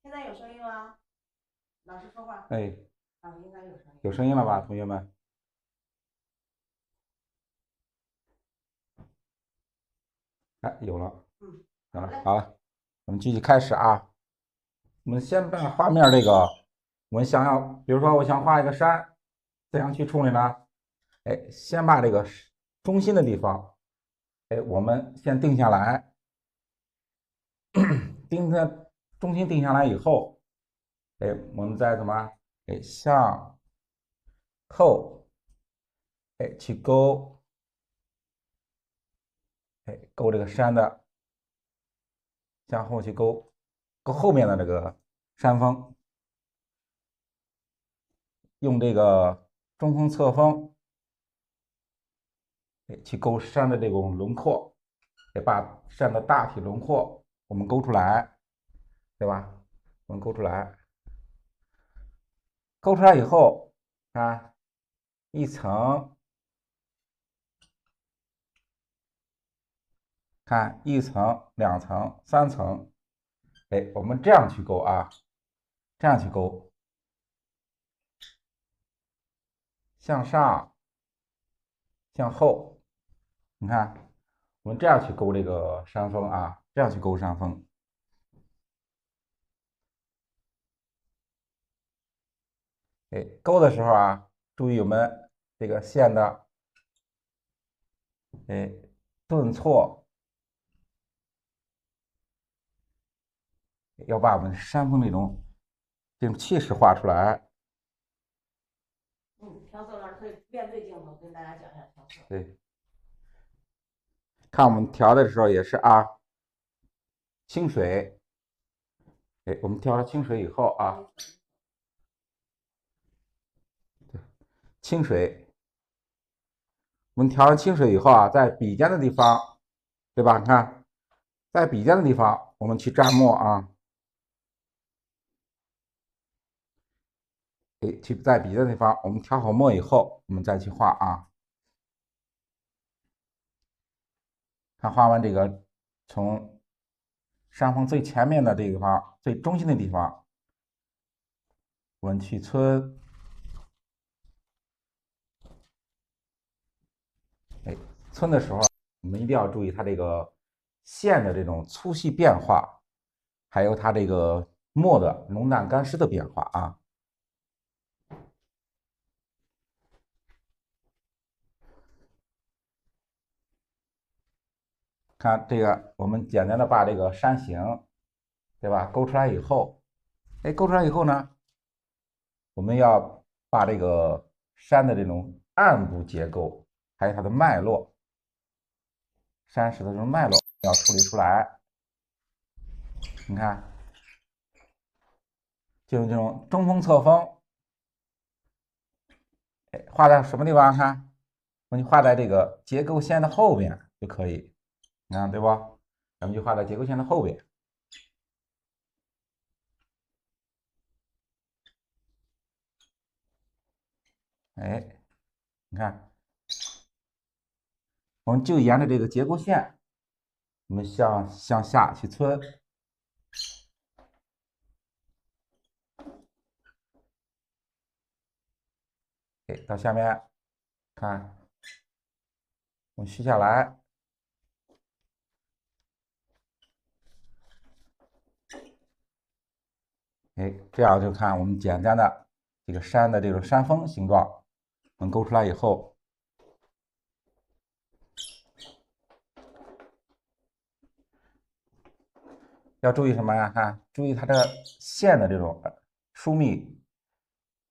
现在有声音吗？老师说话。哎，啊，应该有声音。有声音了吧，同学们？哎，有了，嗯，有了，好嘞。好了，我们继续开始啊。我们先把画面这个，我们想要，比如说我想画一个山，怎样去处理呢？哎，先把这个中心的地方，哎，我们先定下来，定在中心定下来以后，哎，我们再怎么，哎，向后，哎，去勾，哎，勾这个山的，向后去勾，勾后面的这个山峰。用这个中锋侧锋去勾山的这种轮廓，得把山的大体轮廓我们勾出来，对吧？我们勾出来，勾出来以后啊，一层，看一层、两层、三层，哎，我们这样去勾啊，这样去勾，向上、向后，你看，我们这样去勾这个山峰啊，这样去勾山峰。哎，勾的时候啊，注意我们这个线的哎顿挫，要把我们山峰这种气势画出来。调色老师可以面对镜头跟大家讲一下调色。对，看我们调的时候也是啊，清水，哎，我们调了清水以后啊，清水，我们调完清水以后啊，在笔尖的地方，对吧？你看，在笔尖的地方，我们去蘸墨啊，哎，去在笔尖的地方，我们调好墨以后，我们再去画啊。看画完这个，从山峰最前面的这个地方，最中心的地方，我们去村，哎，村的时候，我们一定要注意它这个线的这种粗细变化，还有它这个墨的浓淡干湿的变化啊。看这个，我们简单的把这个山形，对吧，勾出来以后，哎，勾出来以后呢，我们要把这个山的这种暗部结构，还有它的脉络，山石的这种脉络要处理出来。你看，就用这种中锋侧锋，哎，画在什么地方？看，我们就画在这个结构线的后边就可以，你看对不？咱们就画在结构线的后边。哎，你看，我们就沿着这个结构线，我们向下去村，哎，到下面看，我们续下来，哎，这样就看我们简单的这个山的这种山峰形状，能勾出来以后，要注意什么呀？看，注意它这个线的这种疏密，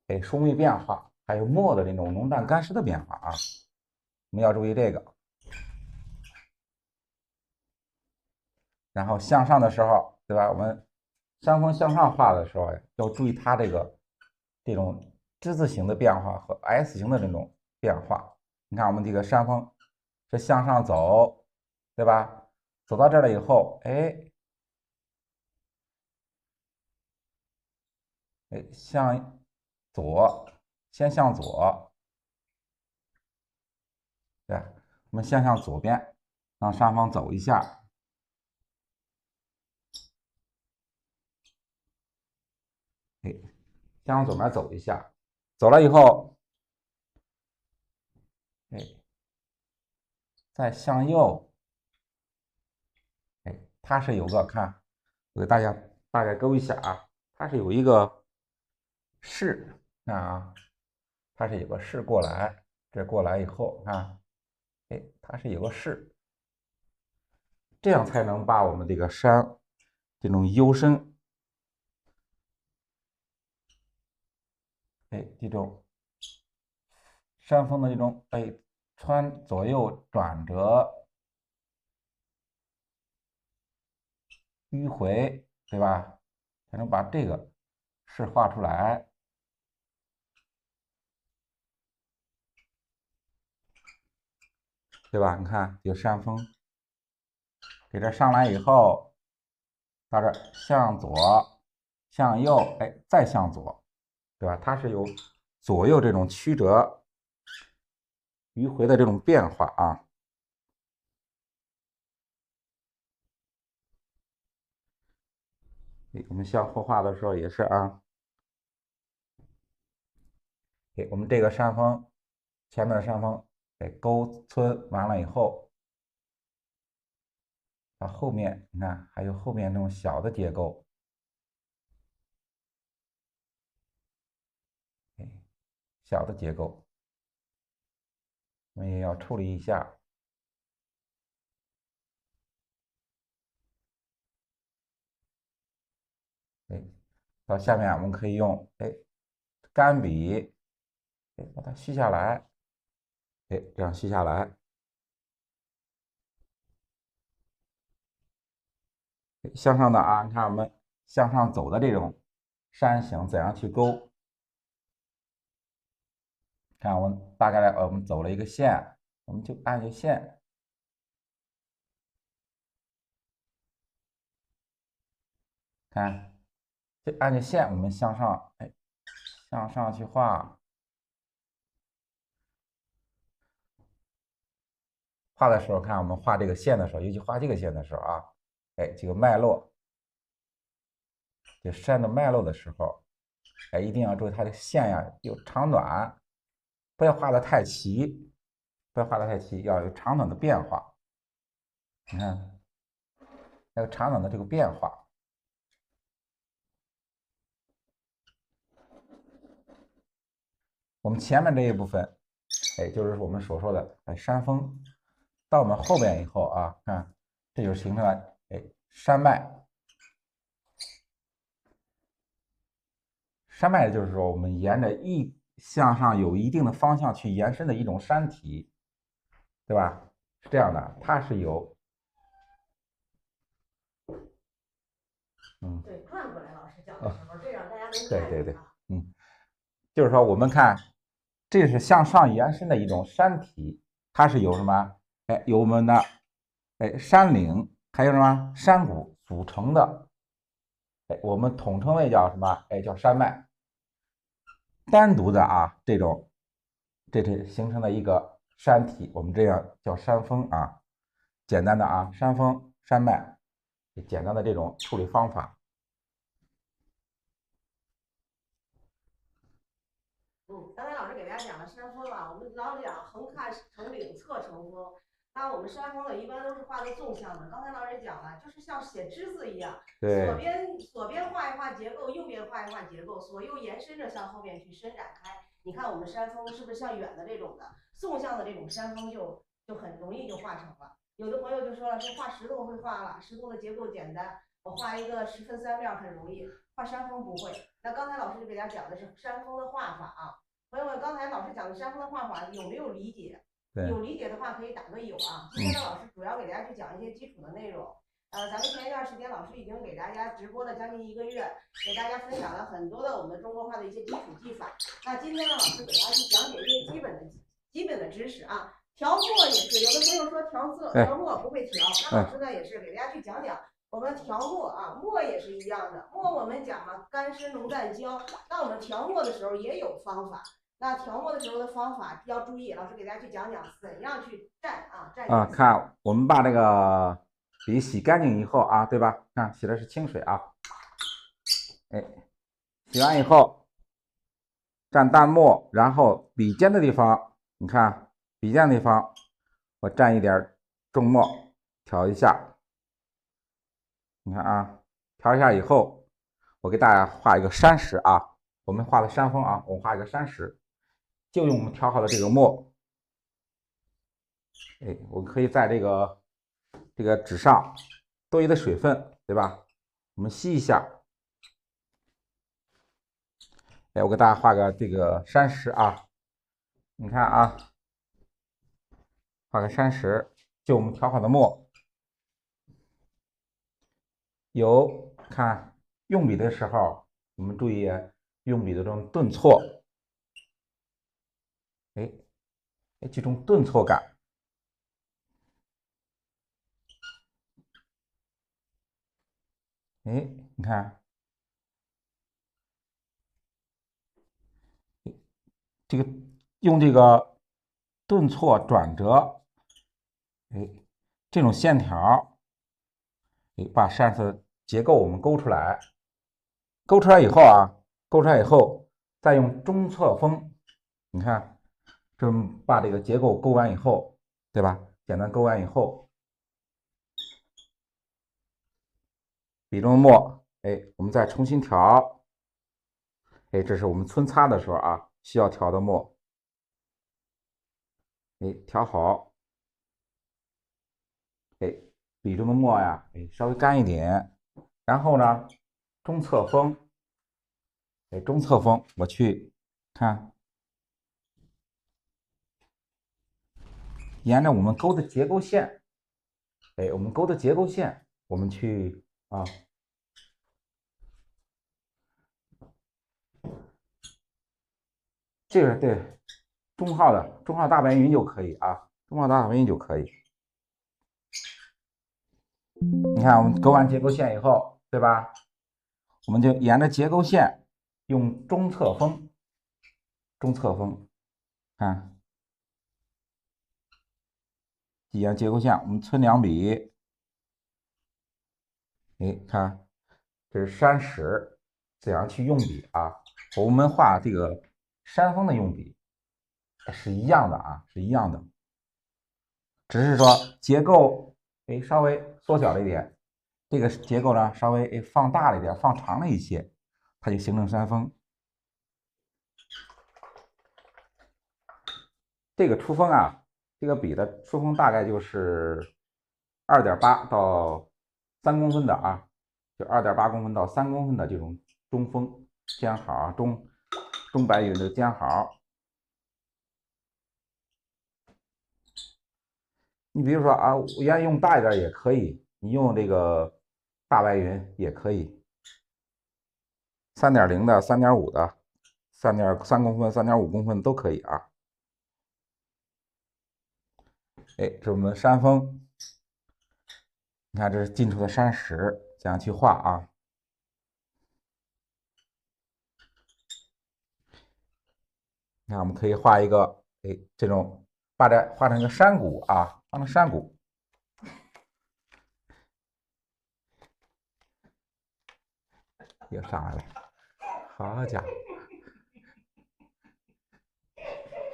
哎，疏密变化，还有墨的这种浓淡干湿的变化啊，我们要注意这个。然后向上的时候，对吧？我们山峰向上画的时候，要注意它这种之字形的变化和 S 型的这种变化。你看我们这个山峰是向上走，对吧？走到这儿了以后，哎哎，向左，先向左，对，我们先向左边，让上方走一下。哎，先往左边走一下，走了以后，哎，再向右，哎，它是有个看，我给大家大概勾一下啊，它是有一个势啊，它是有个势过来，这过来以后啊，哎，它是有个势，这样才能把我们这个山这种幽深，哎，这种山峰的这种哎左右转折、迂回，对吧？才能把这个势画出来，对吧？你看有山峰，给这上来以后，到这向左、向右，哎，再向左，对吧？它是有左右这种曲折、迂回的这种变化啊。我们向后画的时候也是啊。我们这个山峰，前面的山峰，勾村完了以后，到后面你看还有后面那种小的结构，小的结构，我们也要处理一下。到下面我们可以用干笔，把它续下来，这样续下来。向上的啊，你看我们向上走的这种山形怎样去勾？看我们大概我们走了一个线，我们就按这线，看，就按着线我们向上，向上去画。画的时候，看我们画这个线的时候，尤其画这个线的时候啊，这个脉络，这山的脉络的时候，一定要注意它的线呀有长短，不要画的太齐，不要画的太齐，要有长短的变化。你看，要有长短的这个变化。我们前面这一部分，就是我们所说的山峰，到我们后边以后啊，看这就形成了山脉。山脉就是说我们沿着向上有一定的方向去延伸的一种山体，对吧？是这样的，它是有，对，转过来老师讲的时候，这样大家能看对对对，见啊。就是说我们看，这是向上延伸的一种山体，它是由什么？有我们的山岭，还有什么山谷组成的，我们统称为叫什么？叫山脉。单独的啊，这是形成了一个山体，我们这样叫山峰啊。简单的啊，山峰、山脉，简单的这种处理方法。刚才老师给大家讲了山峰啊，我们老讲横看成岭，侧成峰。那我们山峰呢，一般都是画的纵向的。刚才老师讲了，就是像写之字一样，左边画一画结构，右边画一画结构，左右延伸着向后面去伸展开。你看我们山峰是不是像远的这种的，纵向的这种山峰就很容易就画成了。有的朋友就说了，说画石头会画了，石头的结构简单，我画一个10分3面很容易，画山峰不会。那刚才老师就给大家讲的是山峰的画法啊。朋友们，刚才老师讲的山峰的画法有没有理解？有理解的话可以打个有啊。今天的老师主要给大家去讲一些基础的内容。咱们前一段时间老师已经给大家直播了将近1个月，给大家分享了很多的我们中国画的一些基础技法。那今天呢，老师给大家去讲解一些基本的知识啊。调墨也是，有的朋友说调色、调墨不会调，那老师呢也是给大家去讲讲。我们调墨啊，墨也是一样的。墨我们讲了干湿浓淡焦，那我们调墨的时候也有方法。那调墨的时候的方法要注意，老师给大家去讲讲怎样去蘸啊蘸啊。看我们把这个笔洗干净以后啊，对吧？看洗的是清水啊，哎，洗完以后蘸淡墨，然后笔尖的地方，你看笔尖的地方，我蘸一点重墨，调一下。你看啊，调一下以后，我给大家画一个山石啊。我们画的山峰啊，我画一个山石，就用我们调好的这个墨，哎，我们可以在这个纸上多余的水分，对吧？我们吸一下，哎，我给大家画个这个山石啊。你看啊，画个山石，就我们调好的墨，有看用笔的时候，我们注意用笔的这种顿挫，哎，这种顿挫感。哎，你看这个用这个顿挫转折，哎，这种线条，哎，把山色结构我们勾出来。勾出来以后啊，勾出来以后，再用中侧锋，你看，这把这个结构勾完以后，对吧？简单勾完以后，笔中的墨，哎，我们再重新调。哎，这是我们皴擦的时候啊，需要调的墨。哎，调好。哎，笔中的墨呀，哎，稍微干一点。然后呢，中侧锋，哎，中侧锋，我去看，沿着我们勾的结构线，哎，我们勾的结构线，我们去啊，这个对，中号大白云就可以啊，中号大白云就可以。你看，我们勾完结构线以后，对吧？我们就沿着结构线用中侧锋，看，沿结构线我们皴两笔。哎，看，这是山石，怎样去用笔啊？我们画这个山峰的用笔是一样的啊，是一样的，只是说结构哎稍微缩小了一点，这个结构呢稍微放大了一点，放长了一些，它就形成山峰。这个出锋啊，这个笔的出锋大概就是2.8到3公分的啊，就2.8公分到3公分的这种中锋尖毫，中白云的尖毫。你比如说啊，我愿意用大一点也可以，你用这个大白云也可以，3.0的、3.5的、3.3公分、3.5公分都可以啊。哎，这是我们的山峰，你看这是近处的山石，这样去画啊。你看，我们可以画一个，哎，这种画成一个山谷啊，画成山谷。又上来了，好家伙，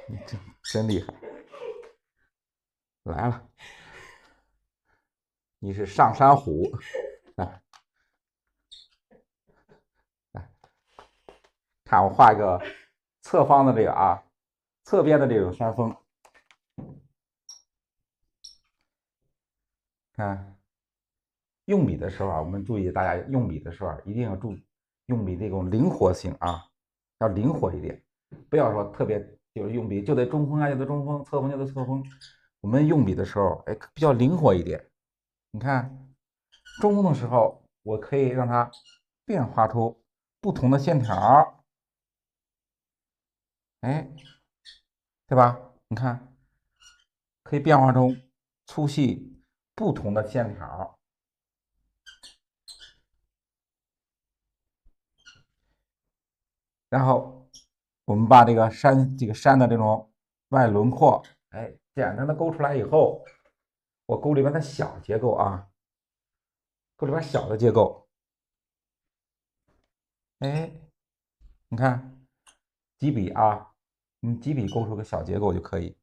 你真厉害，来了，你是上山虎，来，来，看我画一个侧方的这个啊，侧边的这种山峰，看。用笔的时候啊，我们注意，大家用笔的时候一定要注意用笔这种灵活性啊，要灵活一点，不要说特别就是用笔就得中锋啊，就得中锋，侧锋就得侧锋。我们用笔的时候，哎，比较灵活一点。你看中锋的时候，我可以让它变化出不同的线条，哎，对吧？你看可以变化出粗细不同的线条。然后我们把这个山的这种外轮廓，哎，简单的勾出来以后，我勾里边的小结构啊，勾里边小的结构，哎，你看几笔啊，几笔勾出个小结构就可以。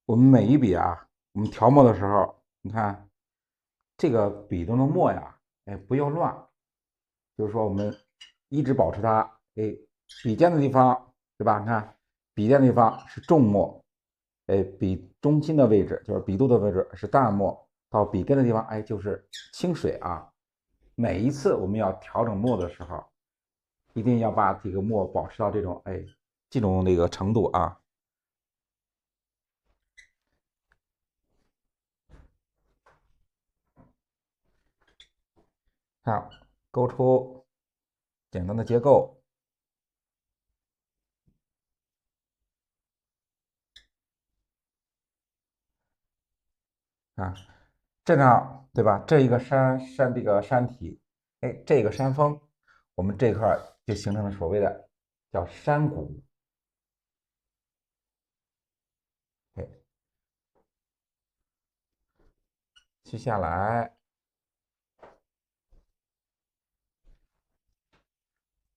我们每一笔啊，我们调墨的时候，你看这个笔中的墨呀，哎，不要乱，就是说我们一直保持它，哎，笔尖的地方，对吧？你看笔尖的地方是重墨，哎，笔中心的位置就是笔肚的位置是淡墨，到笔根的地方，哎，就是清水啊。每一次我们要调整墨的时候，一定要把这个墨保持到这种，哎，这种那个程度啊。看，勾出简单的结构啊，这样对吧？这一个这个山体，哎，这个山峰，我们这块就形成了所谓的叫山谷。哎，接下来，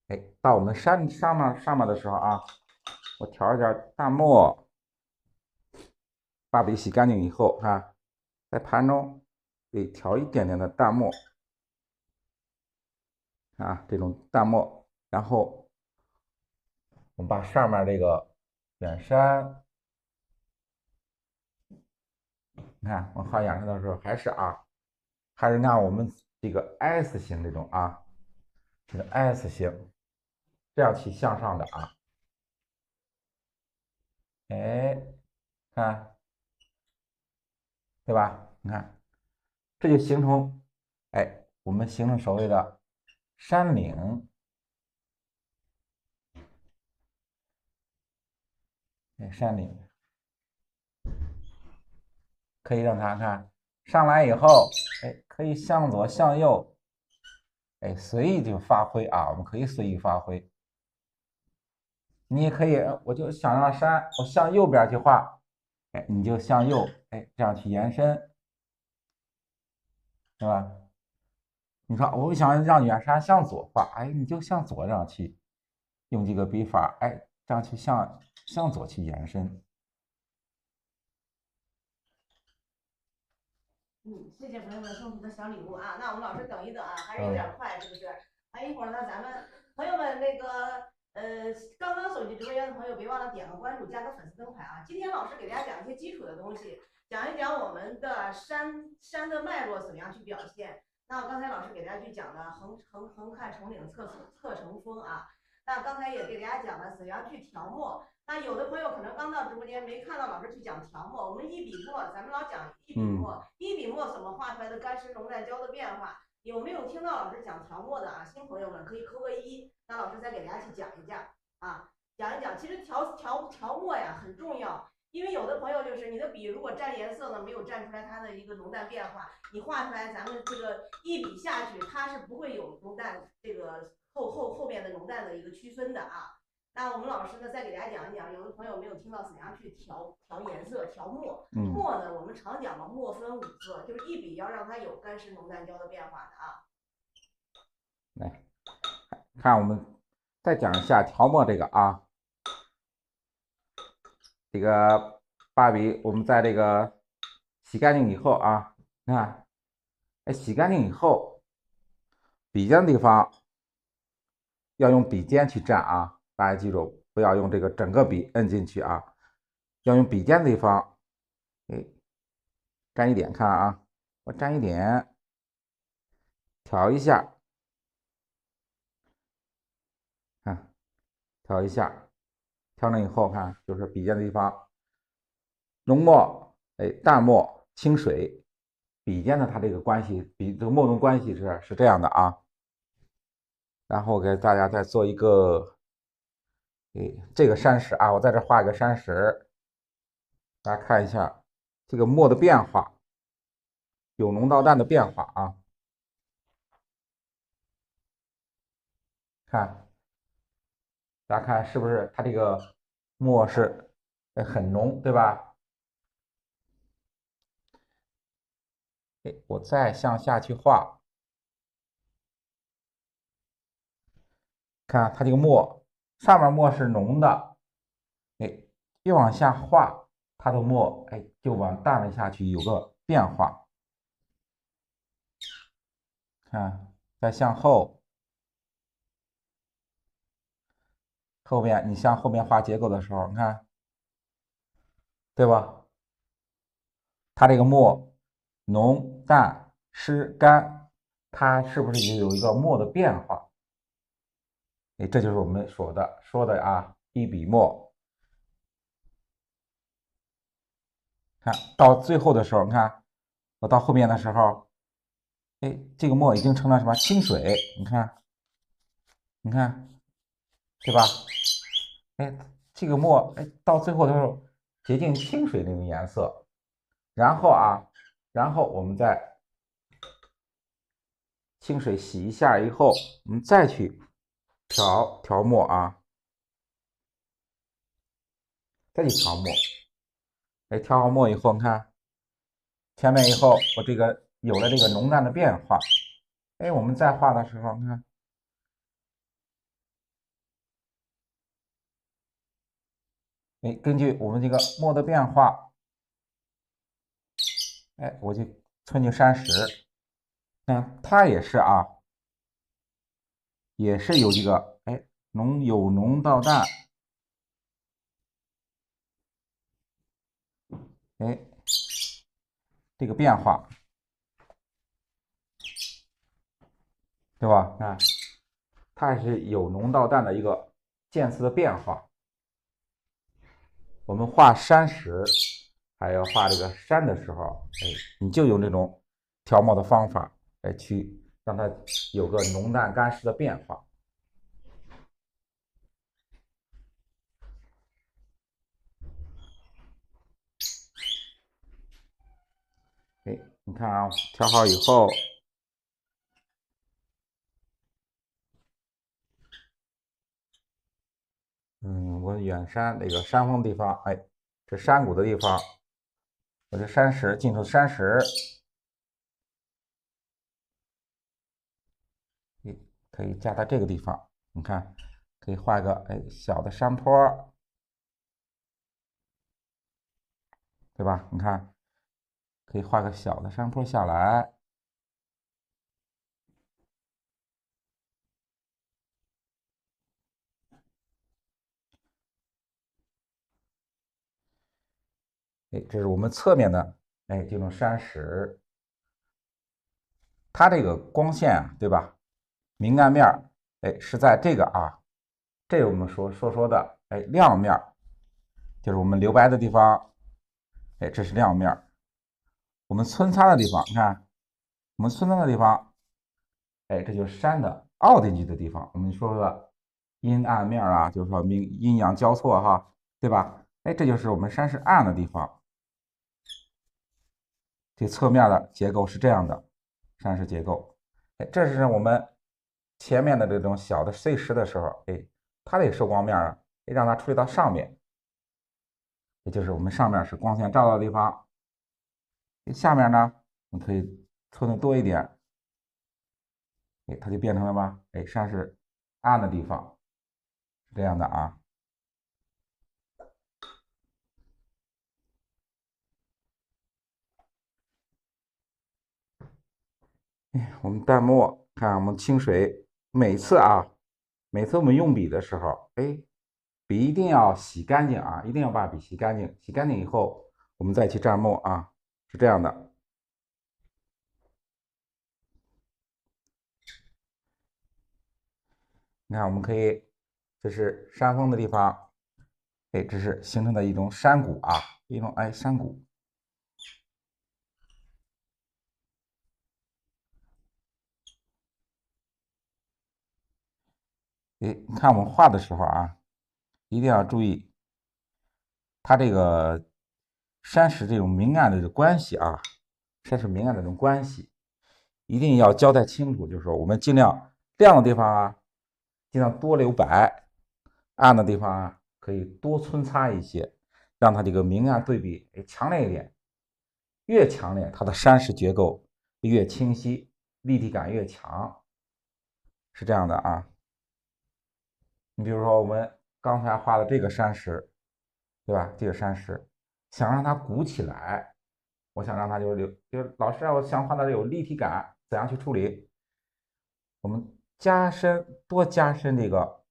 哎，到我们山上面的时候啊，我调一点淡墨，把笔洗干净以后啊，在盘中给调一点点的淡墨啊，这种淡墨，然后我们把上面这个远山，你看我画远山的时候还是按我们这个 S 型这种啊，这个 S 型这样去向上的啊，哎，看对吧？你看这就形成，哎，我们形成所谓的山岭，哎，山岭可以让它看上来以后，哎，可以向左向右，哎，随意就发挥啊，我们可以随意发挥。你也可以，我就想让山我向右边去画，哎，你就向右，哎，这样去延伸，对吧？你说我想让远山向左画，哎，你就向左这样去用这个笔法，哎，这样去向左去延伸。谢谢朋友们送出的小礼物啊！那我们老师等一等啊，还是有点快，是不是？哎，一会儿呢，咱们朋友们那个刚刚手机直播间的朋友，别忘了点个关注，加个粉丝灯牌啊！今天老师给大家讲一些基础的东西，讲一讲我们的山的脉络怎么样去表现。那刚才老师给大家去讲了横看成岭侧成峰啊，那刚才也给大家讲了怎样去调墨。那有的朋友可能刚到直播间没看到老师去讲调墨，我们一笔墨，咱们老讲一笔墨，一笔墨怎么画出来的干湿浓淡胶的变化？有没有听到老师讲调墨的啊？新朋友们可以扣个一，那老师再给大家去讲一讲啊，讲一讲。其实调墨呀很重要，因为有的朋友就是你的笔如果蘸颜色呢，没有蘸出来它的一个浓淡变化，你画出来咱们这个一笔下去，它是不会有浓淡这个后面的浓淡的一个区分的啊。那我们老师呢，再给大家讲一讲，有的朋友没有听到怎样去调颜色、调墨。墨呢，我们常讲了，墨分五色，就是一笔要让它有干湿浓淡胶的变化的啊。来看，我们再讲一下调墨这个啊，这个把笔我们在这个洗干净以后啊，你看，哎，洗干净以后，笔尖的地方要用笔尖去蘸啊，大家记住，不要用这个整个笔摁进去啊，要用笔尖的地方，哎，沾一点，看啊，我沾一点，调一下，看，调一下，调整以后看，就是笔尖的地方，浓墨，哎，淡墨，清水，笔尖的它这个关系，笔这个墨浓关系是这样的啊。然后给大家再做一个这个山石啊，我在这画一个山石，大家看一下这个墨的变化，由浓到淡的变化啊。看，大家看是不是它这个墨是很浓，对吧？我再向下去画，看它这个墨，上面墨是浓的，越往下画，它的墨就往淡了下去，有个变化。看，再向后，后面你向后面画结构的时候，你看，对吧？它这个墨浓淡湿干，它是不是也有一个墨的变化？这就是我们说的啊，一笔墨。看到最后的时候，你看我到后面的时候，这个墨已经成了什么清水？你看，你看，对吧？这个墨，到最后的时候接近清水那种颜色。然后啊，然后我们再清水洗一下以后，我们再去调墨啊，再去调墨。调好墨以后，你看前面以后，我这个有了这个浓淡的变化。我们再画的时候，你看，根据我们这个墨的变化，我就存进山石。看它也是啊，也是有这个由浓到淡，这个变化，对吧？看它也是由浓到淡的一个渐次的变化。我们画山石，还要画这个山的时候，你就用这种调墨的方法，去让它有个浓淡干湿的变化。你看啊，调好以后，我远山那个山峰地方，这山谷的地方，我这山石进出山石，可以加到这个地方，你看，可以画个小的山坡，对吧？你看，可以画个小的山坡下来。这是我们侧面的，这种山石，它这个光线啊，对吧？明暗面是在这个啊，这我们说的，亮面，就是我们留白的地方，这是亮面。我们皴擦的地方，你看，我们皴擦的地方，这就是山的凹进去的地方。我们说的阴暗面啊，就是说阴阳交错哈，对吧？这就是我们山是暗的地方。这侧面的结构是这样的，山石结构。这是我们前面的这种小的碎石的时候，它得受光面啊，让它处理到上面，也就是我们上面是光线照到的地方，下面呢，你可以皴的多一点，它就变成了吧，山是暗的地方，是这样的啊。我们淡墨，看我们清水，每次我们用笔的时候，笔一定要洗干净啊，一定要把笔洗干净。洗干净以后，我们再去蘸墨啊，是这样的。你看，我们可以，这是山峰的地方，这是形成的一种山谷啊，一种山谷。你看我们画的时候啊，一定要注意它这个山石这种明暗的这个关系啊，山石明暗的这种关系，一定要交代清楚。就是说，我们尽量亮的地方啊，尽量多留白，暗的地方啊，可以多皴擦一些，让它这个明暗对比强烈一点。越强烈，它的山石结构越清晰，立体感越强，是这样的啊。你比如说我们刚才画的这个山石，对吧？这个山石，想让它鼓起来，我想让它就是老师啊，我想画的有立体感，怎样去处理？我们多加深这个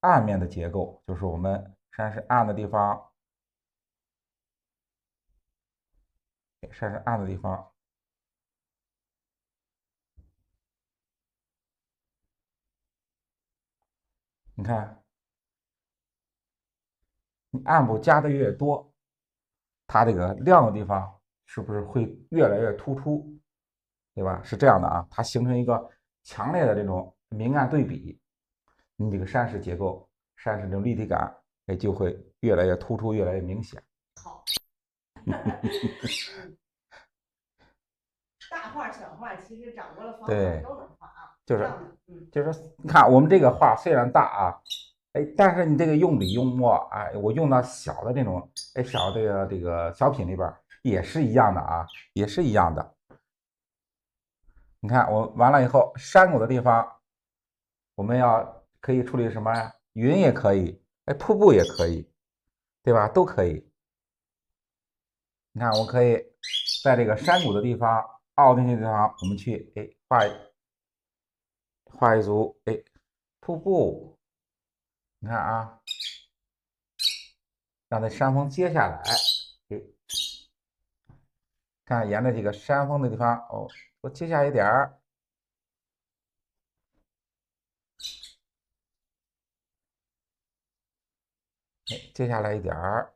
暗面的结构，就是我们山石暗的地方，山石暗的地方，你看，你暗部加的越多，它这个亮的地方是不是会越来越突出？对吧？是这样的啊，它形成一个强烈的这种明暗对比，你这个山石结构、山石这种立体感，就会越来越突出，越来越明显。好。大画小画其实掌握了方法都能画啊，就是说，你看我们这个画虽然大啊，但是你这个用笔用墨，我用到小的这种，小的这个小品里边也是一样的啊，也是一样的。你看我完了以后，山谷的地方，我们可以处理什么呀？云也可以，瀑布也可以，对吧？都可以。你看，我可以在这个山谷的地方、凹进去的地方，我们去画一组瀑布。你看啊，让这山峰接下来，看沿着这个山峰的地方，我接下一点儿，接下来一点儿，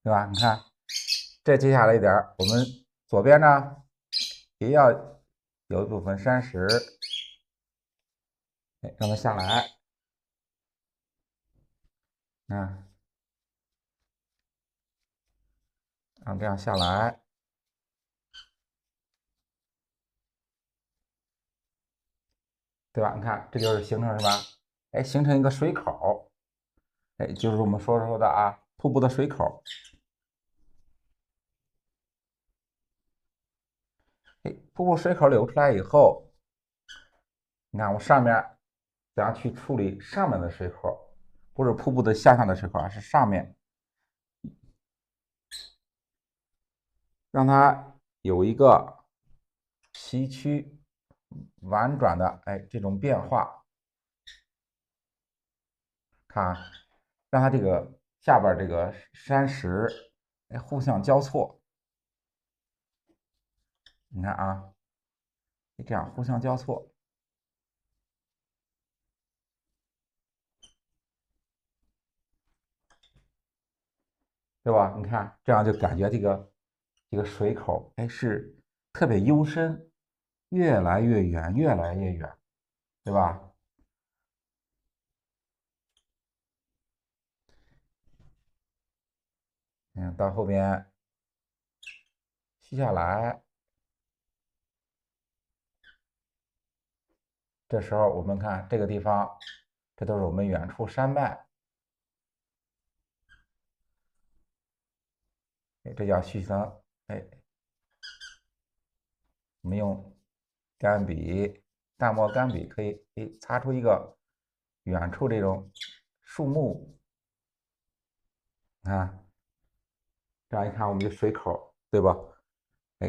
对吧？你看，这接下来一点儿，我们左边呢也要有一部分山石，让它下来，让这样下来，对吧？你看，这就是形成什么？形成一个水口，就是我们说的啊，瀑布的水口。瀑布水口流出来以后，你看我上面怎样去处理上面的水口？不是瀑布的向下的水口，而是上面，让它有一个崎岖婉转的这种变化。看，让它这个下边这个山石互相交错。你看啊，这样互相交错。对吧？你看，这样就感觉这个水口，是特别幽深，越来越远，越来越远，对吧？到后边续下来，这时候我们看这个地方，这都是我们远处山脉，这叫续层，我们用干笔、淡墨干笔可以擦出一个远处这种树木，啊，这样一看我们的水口，对吧？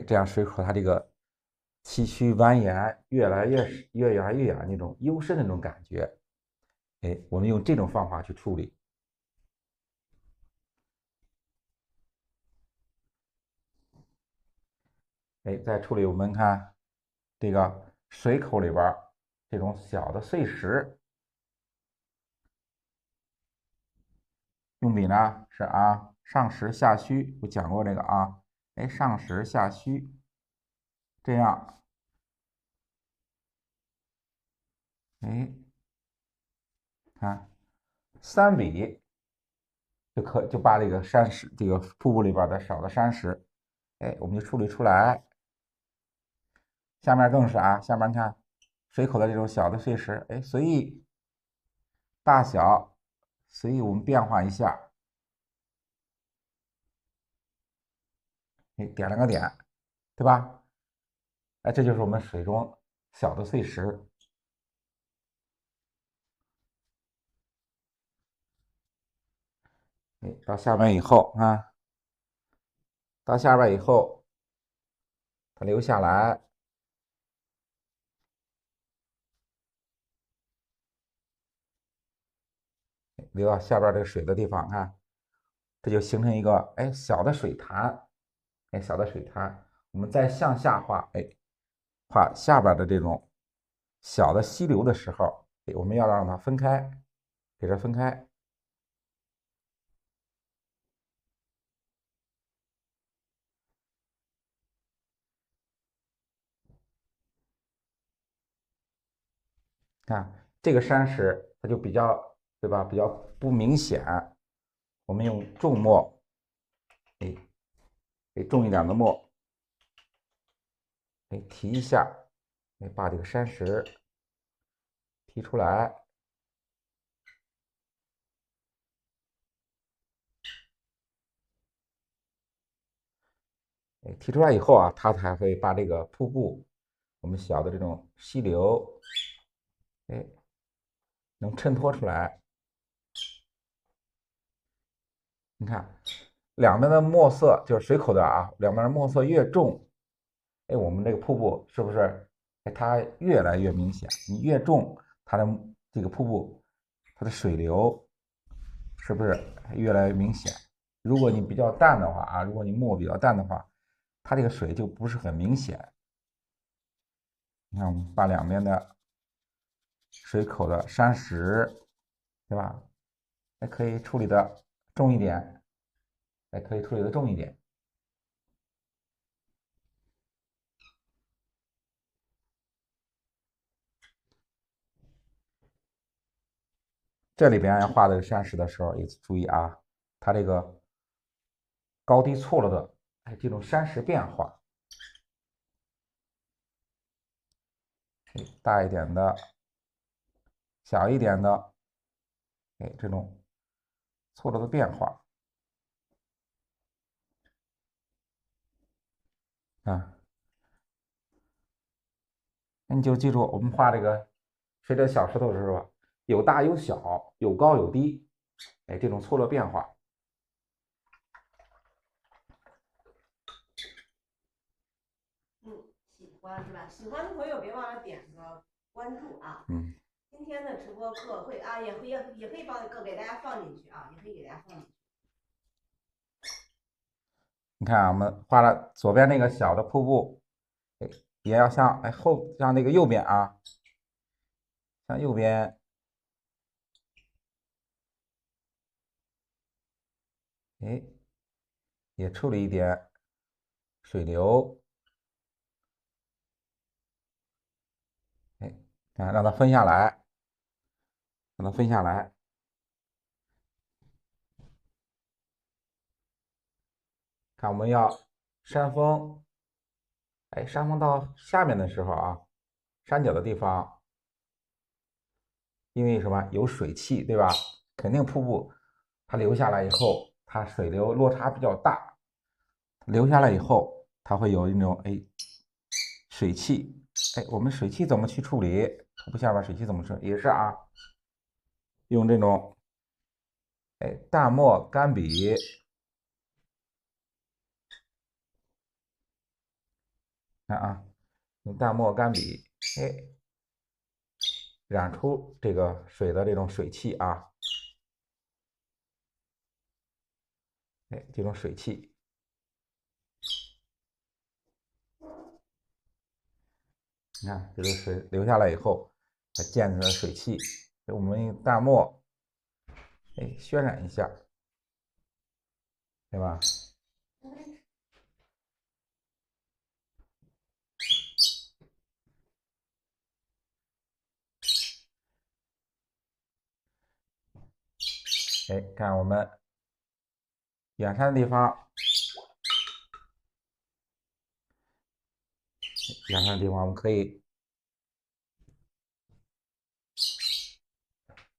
这样水口它这个崎岖蜿蜒，越来越远那种幽深的那种感觉，我们用这种方法去处理，再处理我们看这个水口里边这种小的碎石，用笔呢是上实下虚，我讲过这个啊，上实下虚，这样，看3笔就把这个山石这个瀑布里边的少的山石，哎，我们就处理出来。下面更是啊，下面看水口的这种小的碎石，哎，随意大小随意我们变化一下，哎，点了个点，对吧？哎，这就是我们水中小的碎石。哎，到下边以后啊，到下边以后，它留下来，流到下边这个水的地方，看，这就形成一个哎小的水潭，哎小的水潭，我们再向下画，哎，画下边的这种小的溪流的时候，哎，我们要让它分开，给它分开。看这个山石，它就比较对吧，比较不明显，我们用重墨，哎，给重一点的墨，哎，提一下，哎，把这个山石提出来。哎，提出来以后啊，它才会把这个瀑布，我们小的这种溪流，哎，能衬托出来。你看，两边的墨色就是水口的啊，两边的墨色越重，哎，我们这个瀑布是不是？哎，它越来越明显。你越重，它的这个瀑布，它的水流是不是越来越明显？如果你比较淡的话啊，如果你墨比较淡的话，它这个水就不是很明显。你看，我们把两边的水口的山石，对吧？还可以处理的重一点，还可以处理的重一点。这里边画的山石的时候，也注意啊，它这个高低错落的，哎，这种山石变化，大一点的，小一点的，哎，这种错落的变化啊，那你就记住，我们画这个水里的小石头的时候，有大有小，有高有低，哎，这种错落变化。喜欢是吧？喜欢的朋友别忘了点个关注啊。嗯。今天的直播课会啊，也可以给大家放进去啊，也可以给大家放进去。你看啊，我们画了左边那个小的瀑布，也要向向那个右边啊，向右边，哎，也处理一点水流，哎，看让它分下来，让它分下来。看我们要山峰，哎，山峰到下面的时候啊，山脚的地方，因为什么有水汽，对吧？肯定瀑布它流下来以后，它水流落差比较大，流下来以后，它会有一种哎水汽，哎，我们水汽怎么去处理？瀑布下边水汽怎么处理？也是啊，用这种哎淡墨干笔，看啊，用淡墨干笔，哎，染出这个水的这种水汽啊，哎，这种水汽，你看这个水流下来以后，它溅成了水汽，我们用淡墨，哎，渲染一下，对吧？哎，看我们远山的地方，远山的地方我们可以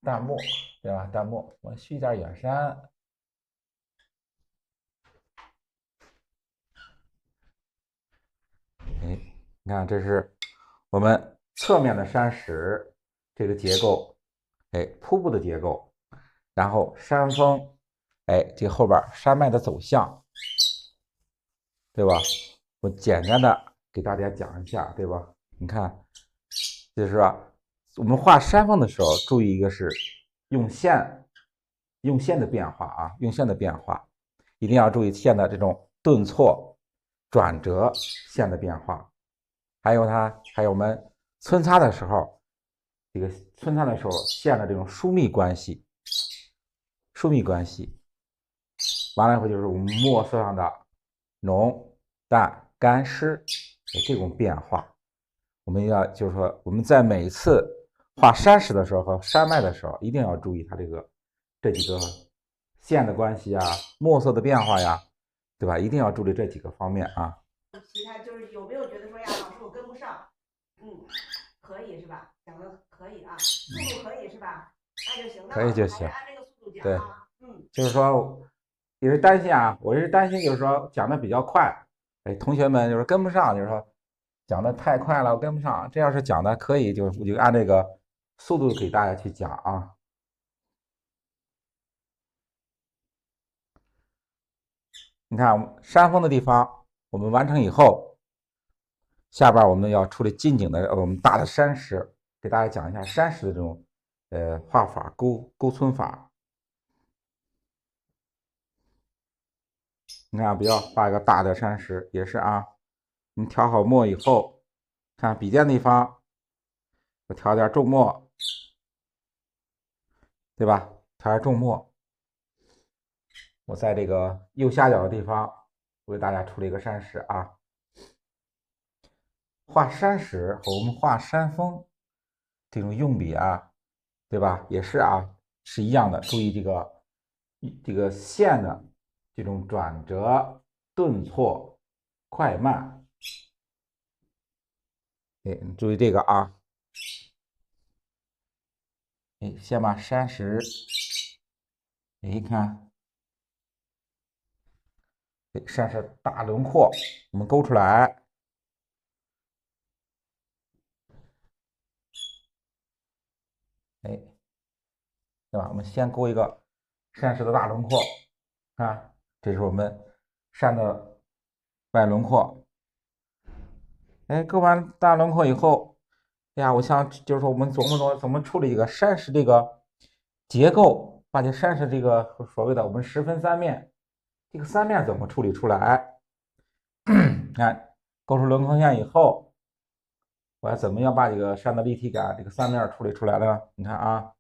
淡墨，对吧？淡墨，我续一点远山。哎，你看，这是我们侧面的山石这个结构，哎，瀑布的结构，然后山峰，哎，这后边山脉的走向，对吧？我简单的给大家讲一下，对吧？你看，就是说我们画山峰的时候，注意一个是用线的变化啊，用线的变化，一定要注意线的这种顿挫、转折线的变化。还有我们皴擦的时候，这个皴擦的时候线的这种疏密关系，完了以后就是我们墨色上的浓淡干湿这种变化。我们要就是说我们在每次画山石的时候和山脉的时候，一定要注意它这几个线的关系啊，墨色的变化呀，对吧？一定要注意这几个方面啊。其他就是有没有觉得说呀，老师我跟不上？可以是吧？讲的可以啊，速度可以是吧？那就行，可以就行。按这个速度讲对，啊。就是说也是担心啊，我是担心就是说讲的比较快，哎，同学们就是跟不上，就是说讲的太快了，我跟不上。这要是讲的可以，我就按这个速度给大家去讲啊。你看山峰的地方，我们完成以后，下边我们要处理近景的我们大的山石，给大家讲一下山石的这种画法、勾皴法。你看，比较画一个大的山石，也是啊，我们调好墨以后，看笔尖的地方，我调点重墨，对吧？调点重墨。我在这个右下角的地方，我给大家出了一个山石啊。画山石和我们画山峰这种用笔啊，对吧？也是啊，是一样的。注意这个线的这种转折、顿挫、快慢。哎，你注意这个啊。哎，先把山石，哎，看，山石大轮廓，我们勾出来。哎，对吧？我们先勾一个山石的大轮廓，看，这是我们山的外轮廓。哎，勾完大轮廓以后，哎呀，我想就是说我们琢磨怎么处理一个山石这个结构，把这山石这个所谓的我们10分3面，这个3面怎么处理出来？看，勾出轮廓线以后，我要怎么样把这个山的立体感这个3面处理出来呢？你看啊，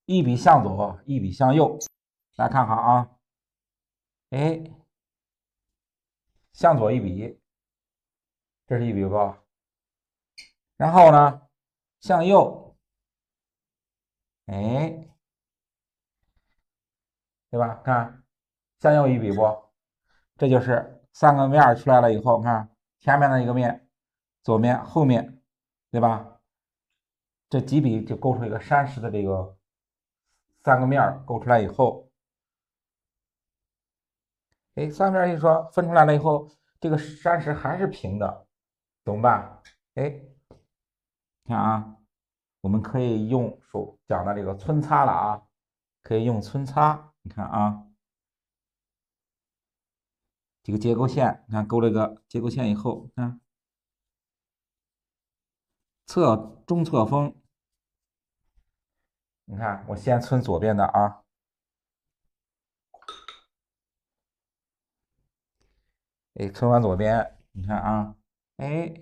一笔向左，一笔向右，大家看好啊。哎，向左一笔，这是一笔不？然后呢，向右，哎，对吧？看，向右一笔不？这就是3个面出来了以后，看前面的一个面，左面、后面，对吧？这几笔就勾出一个山石的这个3个面勾出来以后，哎，3面一说分出来了以后，这个山石还是平的，怎么办？哎，看啊，我们可以用手讲的这个皴擦了啊，可以用皴擦，你看啊。这个结构线，你看勾了个结构线以后，看中侧峰，你看我先皴左边的啊，哎，皴完左边，你看啊，哎，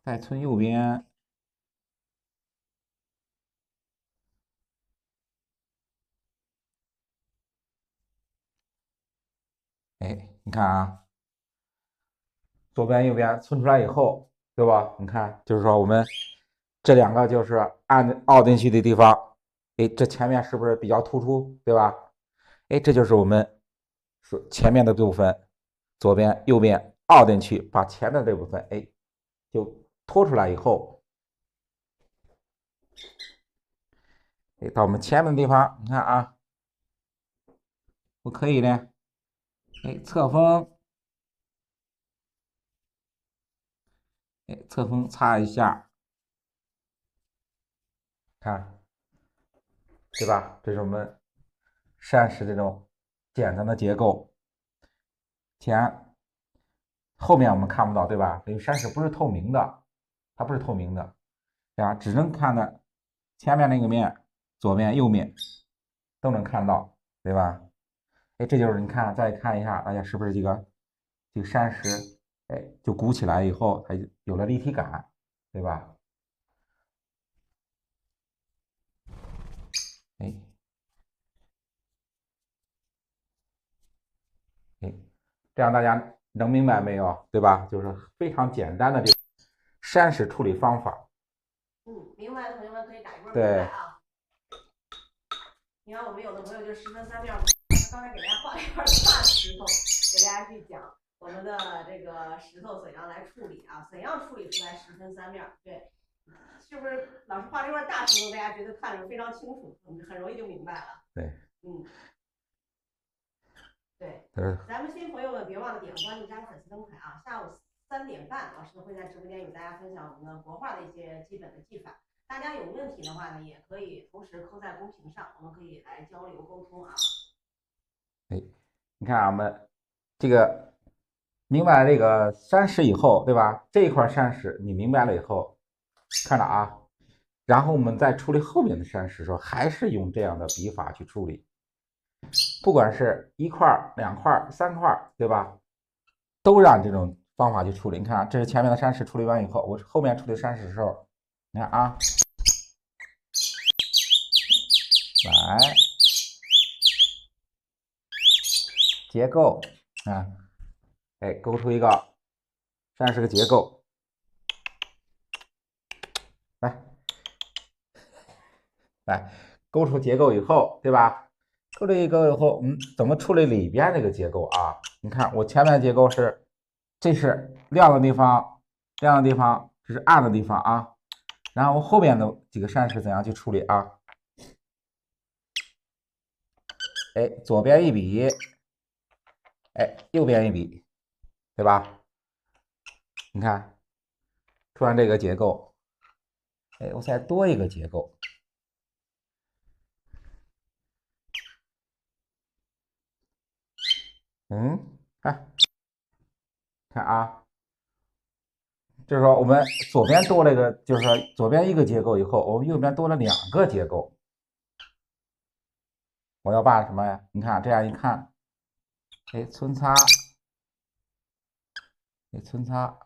再皴右边，哎，你看啊，左边右边皴出来以后，对吧？你看，就是说我们这2个就是凹进去的地方，哎，这前面是不是比较突出，对吧？哎，这就是我们说前面的部分，左边、右边凹进去，把前面这部分哎就拖出来以后，哎，到我们前面的地方，你看啊，我可以呢，哎，侧锋，哎，侧锋擦一下，看，对吧？这是我们扇石这种简单的结构。前后面我们看不到，对吧？因为山石不是透明的，它不是透明的，对吧？只能看的前面那个面、左面、右面都能看到，对吧？哎，这就是你看，再看一下，大家是不是这个山石，哎，就鼓起来以后，它就有了立体感，对吧？哎哎，这样大家能明白没有？对吧？就是非常简单的这个山石处理方法。明白的同学们可以打一波明对。白啊。你看，我们有的朋友就十分三面，刚才给大家画了一块大石头，给大家去讲我们的这个石头怎样来处理啊？怎样处理出来十分三面？对，是不是老师画这块大石头，大家觉得看着非常清楚，很容易就明白了？对，对，咱们新朋友们别忘了点关注加粉丝灯牌啊！下午3点半，老师会在直播间与大家分享我们的国画的一些基本的技法。大家有问题的话呢，也可以同时扣在公屏上，我们可以来交流沟通啊。哎，你看我们这个明白了这个山石以后，对吧？这一块山石你明白了以后，看着啊，然后我们在处理后面的山石的时候，还是用这样的笔法去处理，不管是1块、2块、3块，对吧？都让这种方法去处理。你看啊，这是前面的山石处理完以后，我后面处理山石的时候，你看啊，来结构啊，哎，勾出一个山石的结构，来勾出结构以后，对吧？勾出结构以后，怎么处理里边这个结构啊？你看我前面的结构是，这是亮的地方，亮的地方，这是暗的地方啊。然后后面的几个山石怎样去处理啊？哎，左边一笔，哎，右边一笔，对吧？你看，出现这个结构，哎，我再多一个结构，看啊，就是说我们左边多了一个，就是说左边一个结构以后，我们右边多了2个结构。我要把什么呀？你看这样一看，哎，皴擦，哎，皴擦，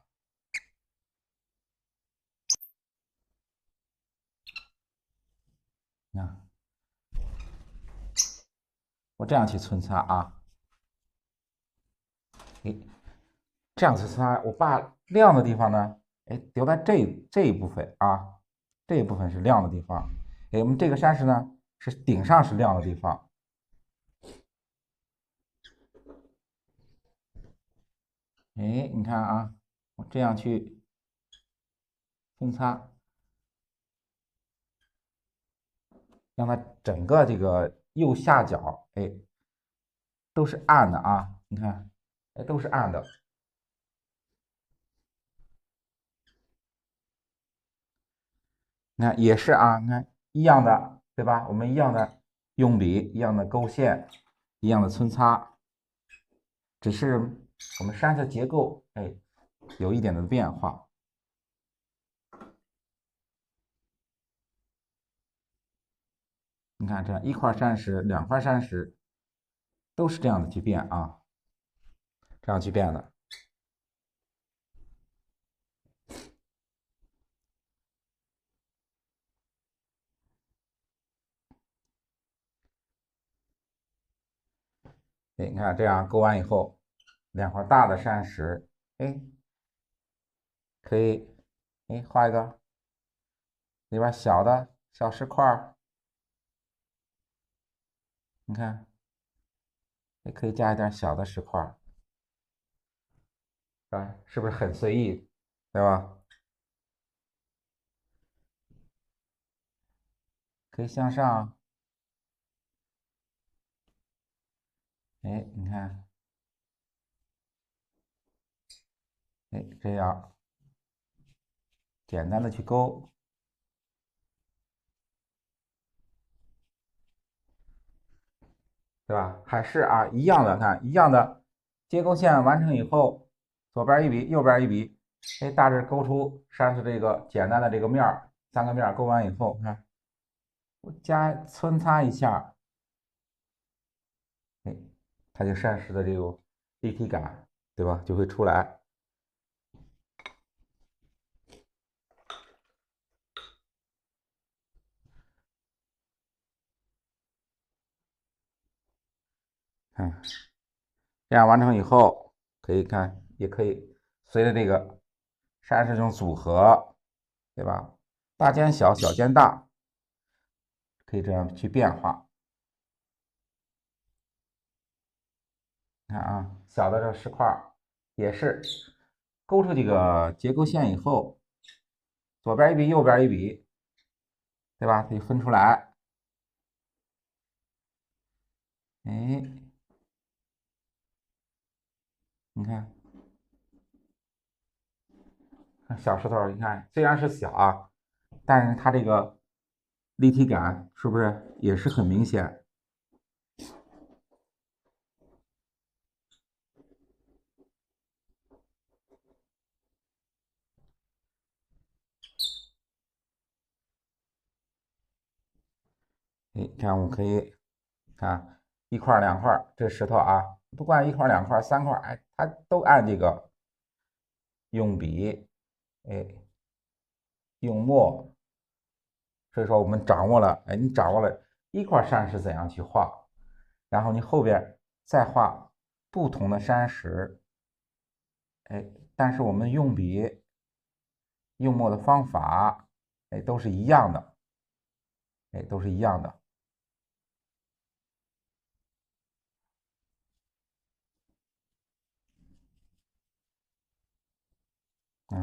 你看，我这样去皴擦啊，哎，这样皴擦，我把亮的地方呢，哎，留在这一部分啊，这一部分是亮的地方，哎，我们这个山石呢是顶上是亮的地方，哎，你看啊，我这样去皴擦。让它整个这个右下角，哎，都是暗的啊，你看，哎，都是暗的。你看也是啊，你看一样的，对吧？我们一样的用笔，一样的勾线，一样的皴擦，只是我们山的结构，哎，有一点的变化。你看这样一块山石、2块山石都是这样的去变啊，这样去变的。哎，你看这样勾完以后，2块大的山石，哎，可以，哎，画一个里边小的小石块你看，也可以加一点小的石块，是不是很随意，对吧？可以向上，哎，你看，哎，这样简单的去勾，对吧？还是啊一样的，看一样的接勾线完成以后，左边一笔，右边一笔，哎，大致勾出山石这个简单的这个面儿，3个面勾完以后，看我穿插一下，哎，它就山石的这种立体感，对吧？就会出来。看，这样完成以后，可以看，也可以随着这个山石这种组合，对吧？大兼小，小兼大，可以这样去变化。看啊，小的这石块也是勾出几个结构线以后，左边一笔，右边一笔，对吧？可以分出来。哎，你看，小石头，你看虽然是小啊，但是它这个立体感是不是也是很明显？哎，这样我可以看1块2块，这石头啊，不管1块2块3块，哎，它都按这个用笔，哎，用墨，所以说我们掌握了，哎，你掌握了一块山石怎样去画，然后你后边再画不同的山石，哎，但是我们用笔、用墨的方法，哎，都是一样的，哎，都是一样的，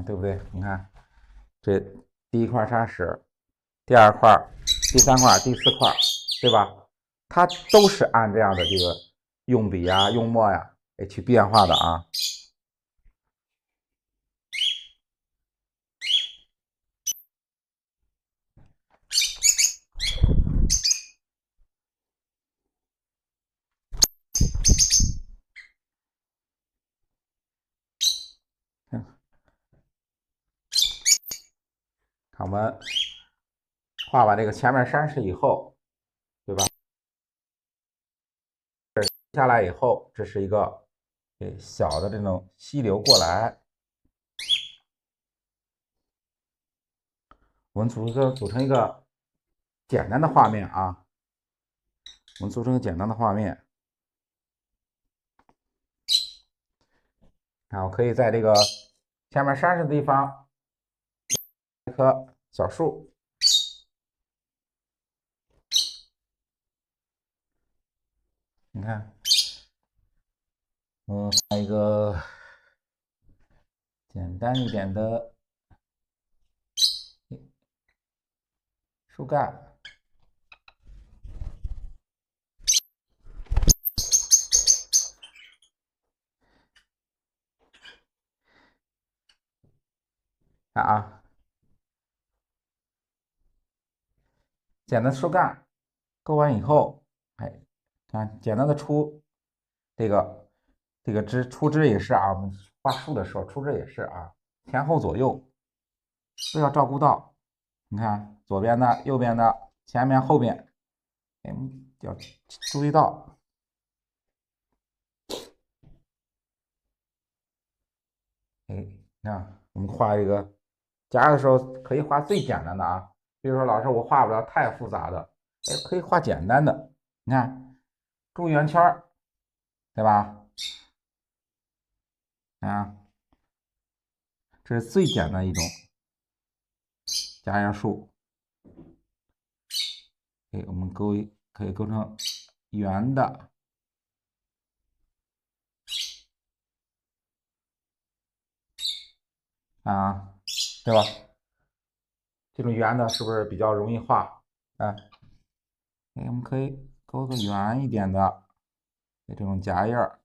对不对？你看，这第1块山石，第2块、第3块、第4块，对吧？它都是按这样的这个用笔呀、用墨呀，哎，去变化的啊。看我们画完这个前面山石以后，对吧？下来以后，这是一个小的这种溪流过来，我们组成一个简单的画面啊。我们组成一个简单的画面，然后可以在这个前面山石的地方一棵小树，你看，画一个简单一点的树干。看啊，简单树干勾完以后，哎，看简单的这个出枝也是啊，我们画树的时候出枝也是啊，前后左右都要照顾到。你看左边的、右边的、前面、后边，哎，要注意到。哎，看我们画一个夹的时候可以画最简单的啊，比如说老师我画不了太复杂的，哎，可以画简单的。你看珠圆圈儿，对吧？啊，这是最简单一种加上树，哎，我们可以勾成圆的啊，对吧？这种圆的是不是比较容易画？哎，我们可以勾个圆一点的这种夹印儿。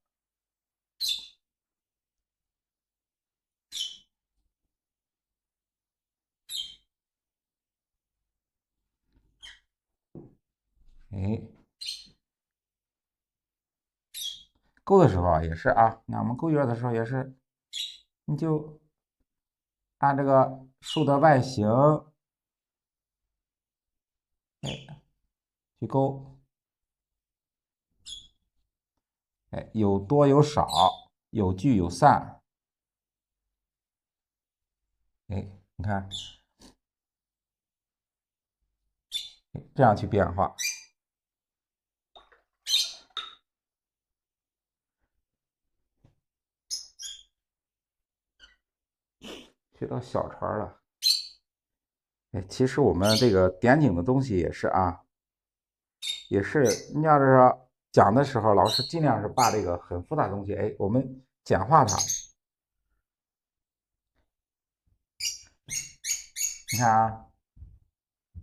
哎，勾的时候啊也是啊，那我们勾圆的时候也是，你就按这个树的外形，哎，去勾，哎，有多有少，有聚有散，哎，你看这样去变化。学到小船了。哎，其实我们这个点景的东西也是啊，也是你要是说讲的时候，老师尽量是把这个很复杂的东西，哎，我们简化它。你看啊，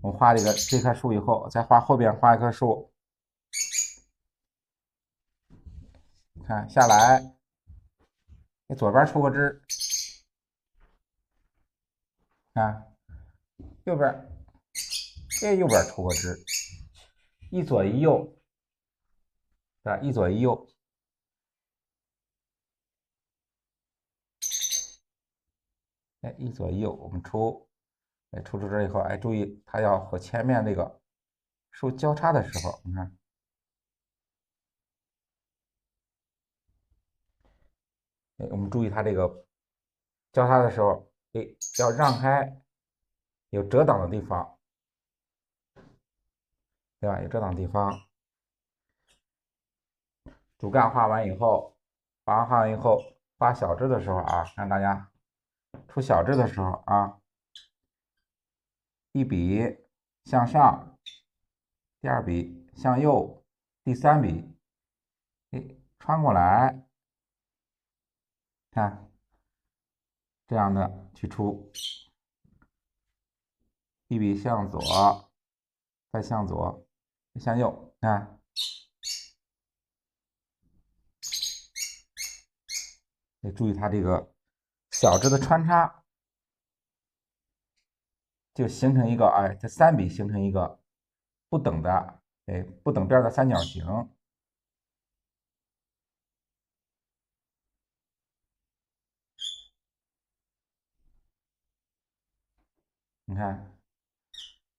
我画这棵树以后，再画后边画一棵树，看下来，你左边出个枝，看右边，这右边出个枝，一左一右，对吧？一左一右，哎，一左一右，我们出，哎，出这以后，哎，注意它要和前面这个树交叉的时候，你看。哎，我们注意它这个交叉的时候，哎，要让开有遮挡的地方，对吧？有遮挡的地方。主干画完以后，画完以后，画小枝的时候啊，看大家出小枝的时候啊，一笔向上，第二笔向右，第三笔，哎，穿过来，看这样的去出，一笔向左，再向左，向右，看。得注意它这个小枝的穿插，就形成一个哎，这三笔形成一个不等的哎不等边的三角形。你看，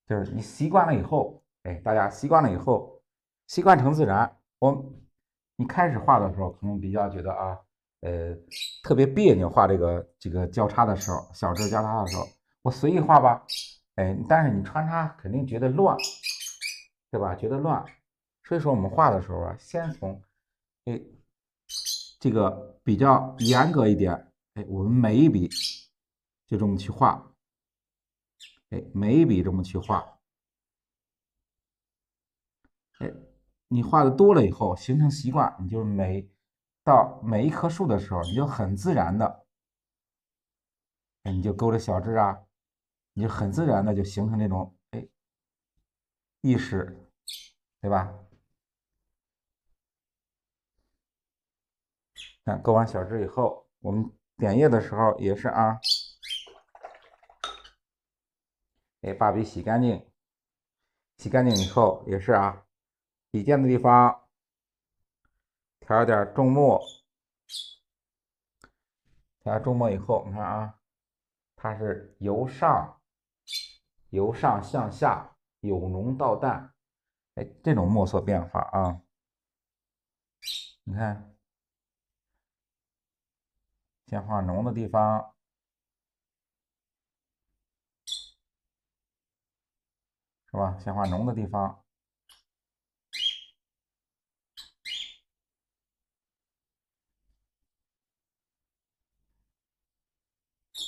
就是你习惯了以后，哎，大家习惯了以后，习惯成自然。你开始画的时候，可能比较觉得啊，特别别扭，画这个交叉的时候，小枝交叉的时候，我随意画吧，哎，但是你穿插肯定觉得乱，对吧？觉得乱，所以说我们画的时候啊，先从哎这个比较严格一点，哎，我们每一笔就这么去画，哎，每一笔这么去画，哎，你画的多了以后，形成习惯，你就到每一棵树的时候，你就很自然的，哎，你就勾着小枝啊，你就很自然的就形成那种哎意识，对吧？看勾完小枝以后，我们点叶的时候也是啊，哎，把笔洗干净，洗干净以后也是啊，笔尖的地方调一点重墨，调重墨以后，你看啊，它是由上向下，由浓到淡，哎，这种墨色变化啊，你看，先画浓的地方，是吧？先画浓的地方，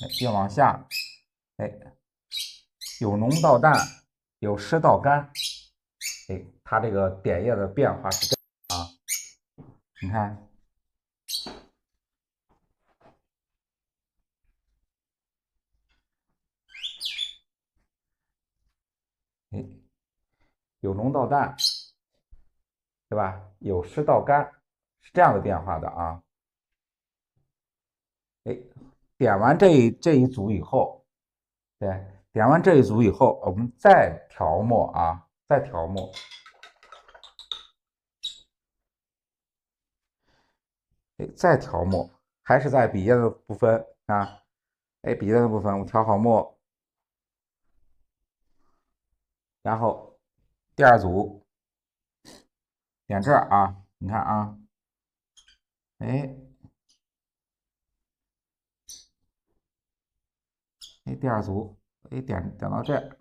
哎，越往下，哎，由浓到淡，由湿到干，哎，它这个点叶的变化是这样啊，你看，哎，由浓到淡，对吧？由湿到干，是这样的变化的啊。哎，点完这一组以后，对，点完这一组以后，我们再调墨啊，再调墨。哎，再调墨，还是在笔尖的部分啊，哎，笔尖的部分我调好墨，然后第二组点这儿啊，你看啊，哎哎，第二组，哎点到这儿，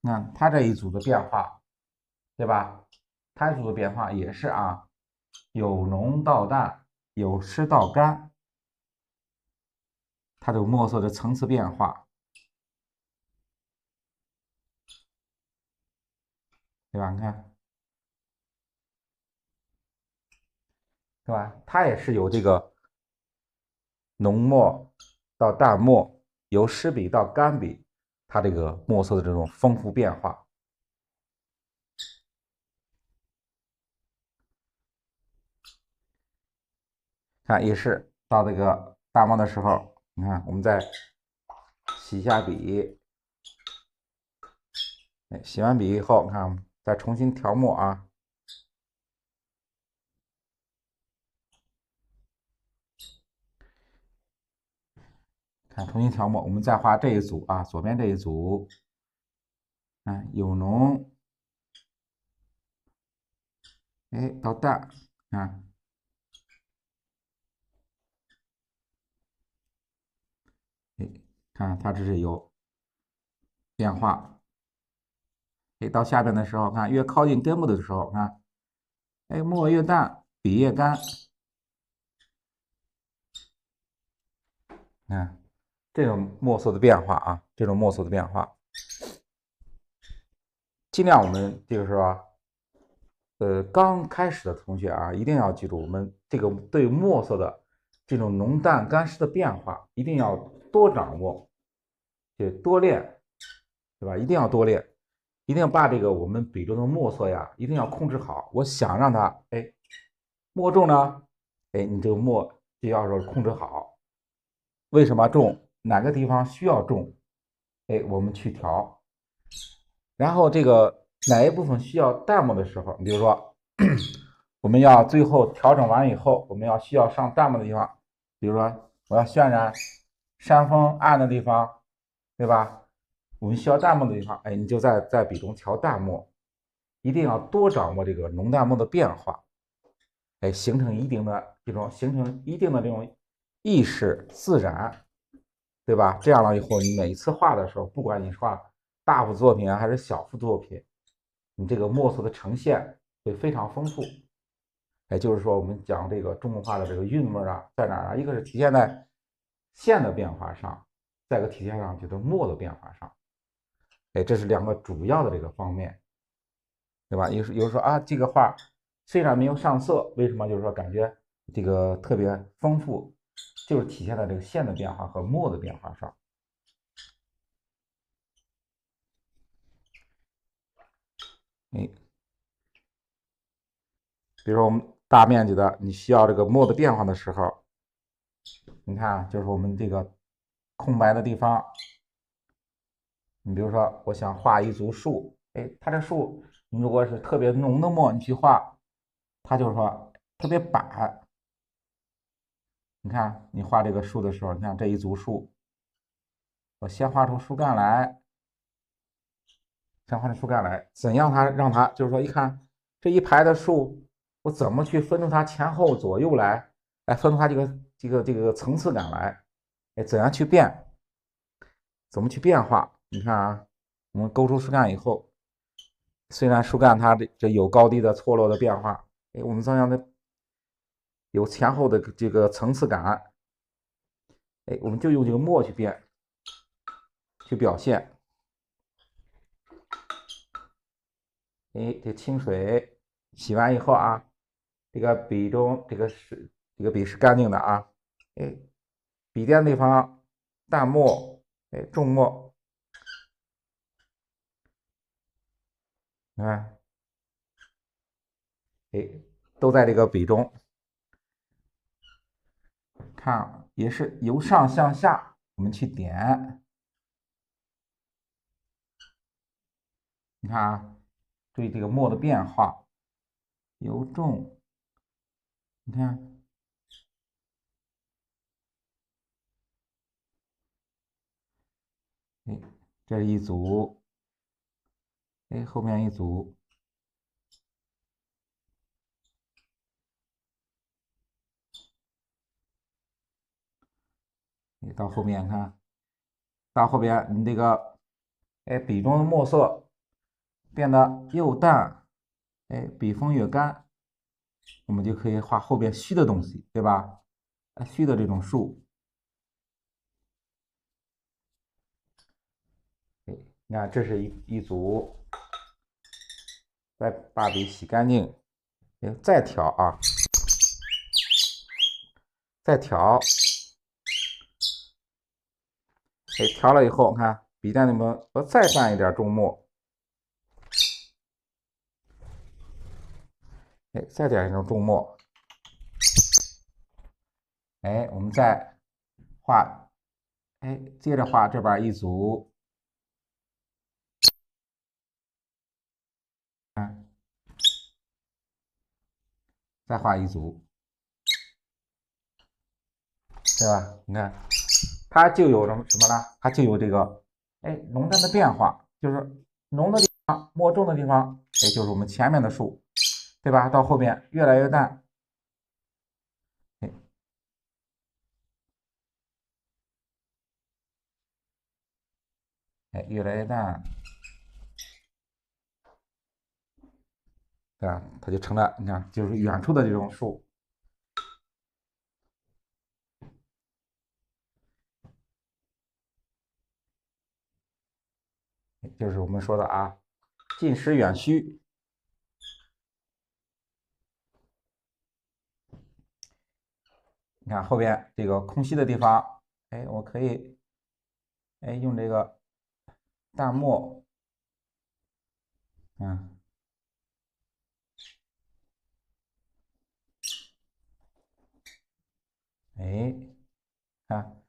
你看它这一组的变化，对吧？它一组的变化也是啊，由浓到淡，由湿到干，它这个墨色的层次变化，对吧？你看，对吧？它也是有这个浓墨到淡墨，由湿笔到干笔，它这个墨色的这种丰富变化。看也是到这个大墨的时候，你看我们再洗一下笔，洗完笔以后，你看再重新调墨啊。看重新调墨，我们再画这一组啊，左边这一组，有浓，哎到淡，啊，哎，看它这是有变化。哎，到下边的时候，看越靠近根部的时候，看，哎墨越淡，笔越干，看这种墨色的变化啊，这种墨色的变化，尽量我们就是说。刚开始的同学啊，一定要记住我们这个对墨色的这种浓淡干湿的变化，一定要多掌握，就多练，对吧？一定要多练，一定要把这个我们笔中的墨色呀，一定要控制好。我想让它，哎，墨重呢，哎，你这个墨就要说控制好。为什么重？哪个地方需要重？哎，我们去调。然后这个哪一部分需要淡墨的时候，你比如说我们要最后调整完以后，我们需要上淡墨的地方，比如说我要渲染山峰暗的地方，对吧？我们需要淡墨的地方，哎，你就在笔中调淡墨，一定要多掌握这个浓淡墨的变化，哎，形成一定的这种意识自然，对吧？这样了以后，你每一次画的时候，不管你是画大幅作品还是小幅作品，你这个墨色的呈现会非常丰富。也就是说，我们讲这个中国画的这个韵味啊，在哪儿啊？一个是体现在线的变化上，再一个体现上就是墨的变化上。哎，这是两个主要的这个方面，对吧？有时说啊，这个画虽然没有上色，为什么？就是说感觉这个特别丰富，就是体现在这个线的变化和墨的变化上。哎，比如说我们大面积的，你需要这个墨的变化的时候，你看，就是我们这个空白的地方，你比如说，我想画一组树，哎，它这树，你如果是特别浓的墨，你去画，它就是说特别板。你看，你画这个树的时候，你看这一组树，我先画出树干来，先画出树干来，怎样让它就是说，一看这一排的树，我怎么去分出它前后左右来，来分出它这个层次感来，哎，怎样去变，怎么去变化？你看啊，我们勾出树干以后。虽然树干它这有高低的错落的变化，哎，我们这样的有前后的这个层次感，哎，我们就用这个墨去表现，哎，这清水洗完以后啊，这个笔中这个笔是干净的啊，哎，笔尖地方淡墨，哎，重墨，你看，哎，都在这个笔中，看也是由上向下，我们去点，你看啊，注意这个墨的变化，由重，你看，哎，这是一组，哎，后面一组。你到后面看，到后边你这个，哎，笔中的墨色变得又淡，哎，笔锋越干，我们就可以画后边虚的东西，对吧？虚的这种树，哎，你看这是一组，再把笔洗干净，哎，再调啊，再调，哎，调了以后，看笔尖里面我再蘸一点重墨，哎，再点一种重墨，哎，我们再画，哎，接着画这边一组，看，再画一组，对吧？你看，它就有什么呢？它就有这个，哎，浓淡的变化，就是浓的地方，墨重的地方，哎，就是我们前面的树，对吧？到后边越来越淡，哎，哎，越来越淡，对吧？它就成了，你看，就是远处的这种树，就是我们说的啊，近实远虚。你看后边这个空隙的地方，哎，我可以，哎，用这个淡墨，嗯，哎，看，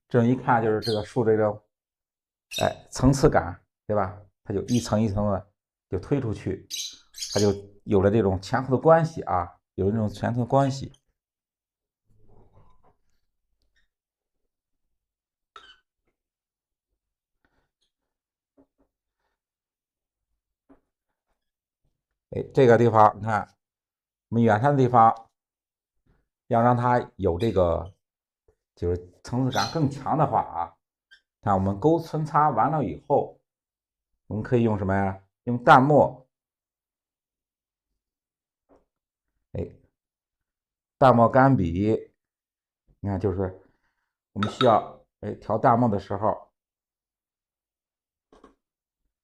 这种一看就是这个树这个，哎，层次感，对吧？它就一层一层的就推出去，它就有了这种前后的关系啊，有这种前后的关系。哎，这个地方你看，我们远山的地方要让它有这个就是层次感更强的话啊，看我们勾皴擦完了以后，我们可以用什么呀？用淡墨，哎，淡墨干笔，你看就是我们需要哎调淡墨的时候，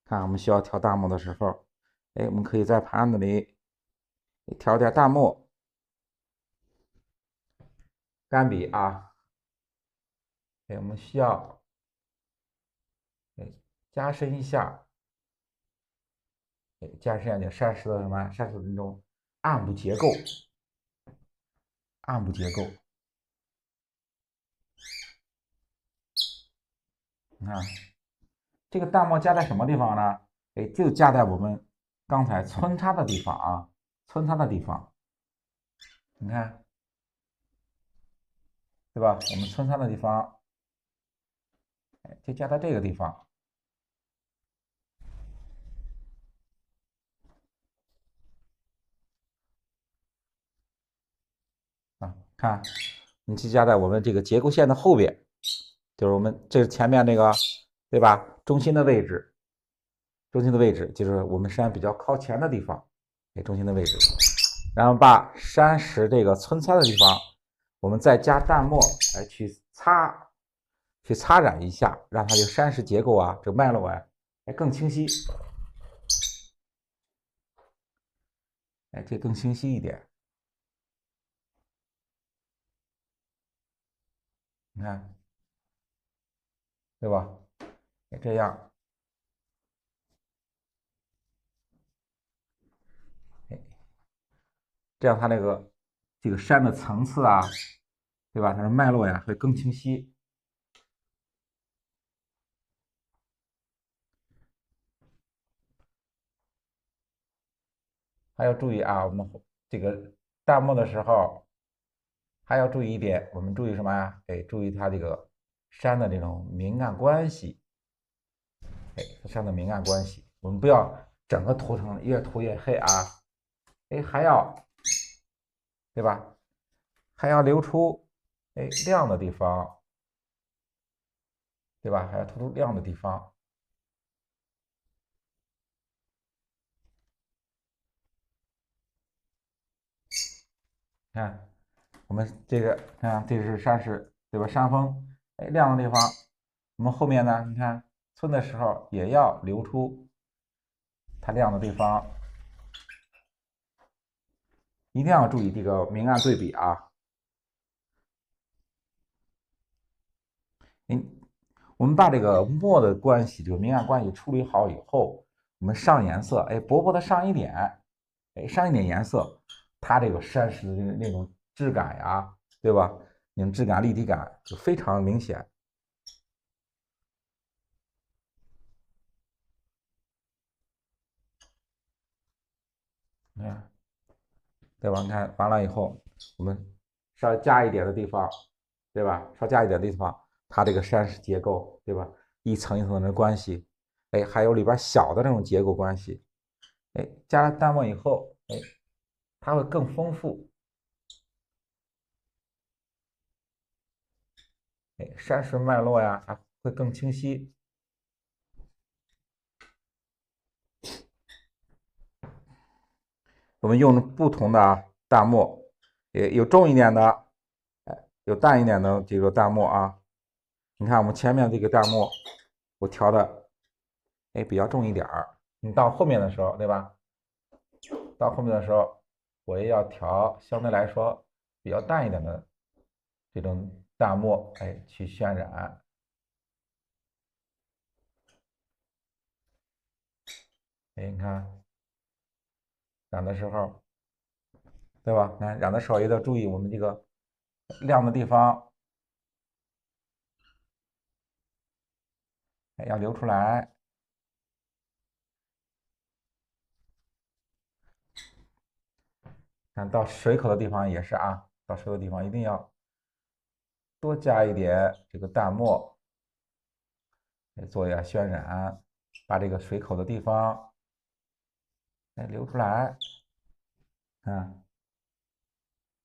看我们需要调淡墨的时候，哎，我们可以在盘子里调点淡墨，干笔啊，哎，我们需要哎加深一下，哎，加深一下这山石的什么山石的那种暗部结构，暗部结构，你看这个淡墨加在什么地方呢？哎，就加在我们刚才皴擦的地方啊，皴擦的地方，你看，对吧？我们皴擦的地方，哎，就加在这个地方啊，看，你就加在我们这个结构线的后边，就是我们这是前面那个，对吧？中心的位置，中心的位置就是我们山比较靠前的地方，哎，中心的位置。然后把山石这个皴擦的地方，我们再加淡墨，来去擦染一下，让它这个山石结构啊，这个脉络啊，哎更清晰。哎，这更清晰一点。你看，对吧？哎，这样，哎，这样它这个山的层次啊，对吧？它的脉络呀会更清晰。还要注意啊，我们这个弹幕的时候还要注意一点，我们注意什么呀？哎，注意它这个山的这种明暗关系。哎，山的明暗关系，我们不要整个涂成越涂越黑啊。哎，还要对吧？还要留出哎亮的地方，对吧？还要突出亮的地方。看，我们这个看，这是山势，对吧？山峰，哎，亮的地方。我们后面呢，你看村的时候也要留出它亮的地方，一定要注意这个明暗对比啊。我们把这个墨的关系，这个明暗关系处理好以后，我们上颜色，哎，薄薄的上一点，哎，上一点颜色，它这个山石的那种质感呀，对吧？那种质感、立体感就非常明显。你看，对吧？你看完了以后，我们稍微加一点的地方，对吧？稍加一点的地方，它这个山石结构，对吧？一层一层的关系，哎，还有里边小的这种结构关系，哎，加了淡墨以后，哎，它会更丰富。哎，山石脉络呀，它会更清晰。我们用不同的淡墨，也有重一点的，哎，有淡一点的这个淡墨啊。你看我们前面这个淡墨，我调的哎比较重一点儿。你到后面的时候，对吧？到后面的时候，我也要调相对来说比较淡一点的这种淡墨，哎，去渲染。哎，你看染的时候，对吧？看染的时候也得注意我们这个亮的地方，哎，要留出来。看到水口的地方也是啊，到水口的地方一定要多加一点这个淡墨，来做一下渲染，把这个水口的地方哎留出来。嗯，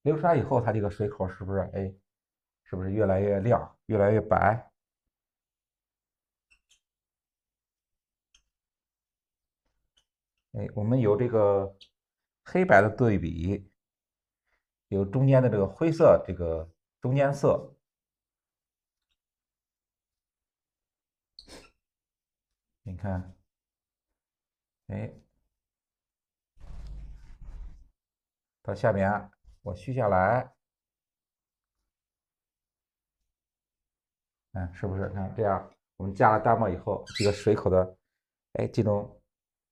留出来以后，它这个水口是不是哎，是不是越来越亮，越来越白？哎，我们有这个黑白的对比，有中间的这个灰色，这个中间色。你看，哎，到下面我续下来，嗯，是不是？看这样，我们加了淡墨以后，这个水口的，哎，这种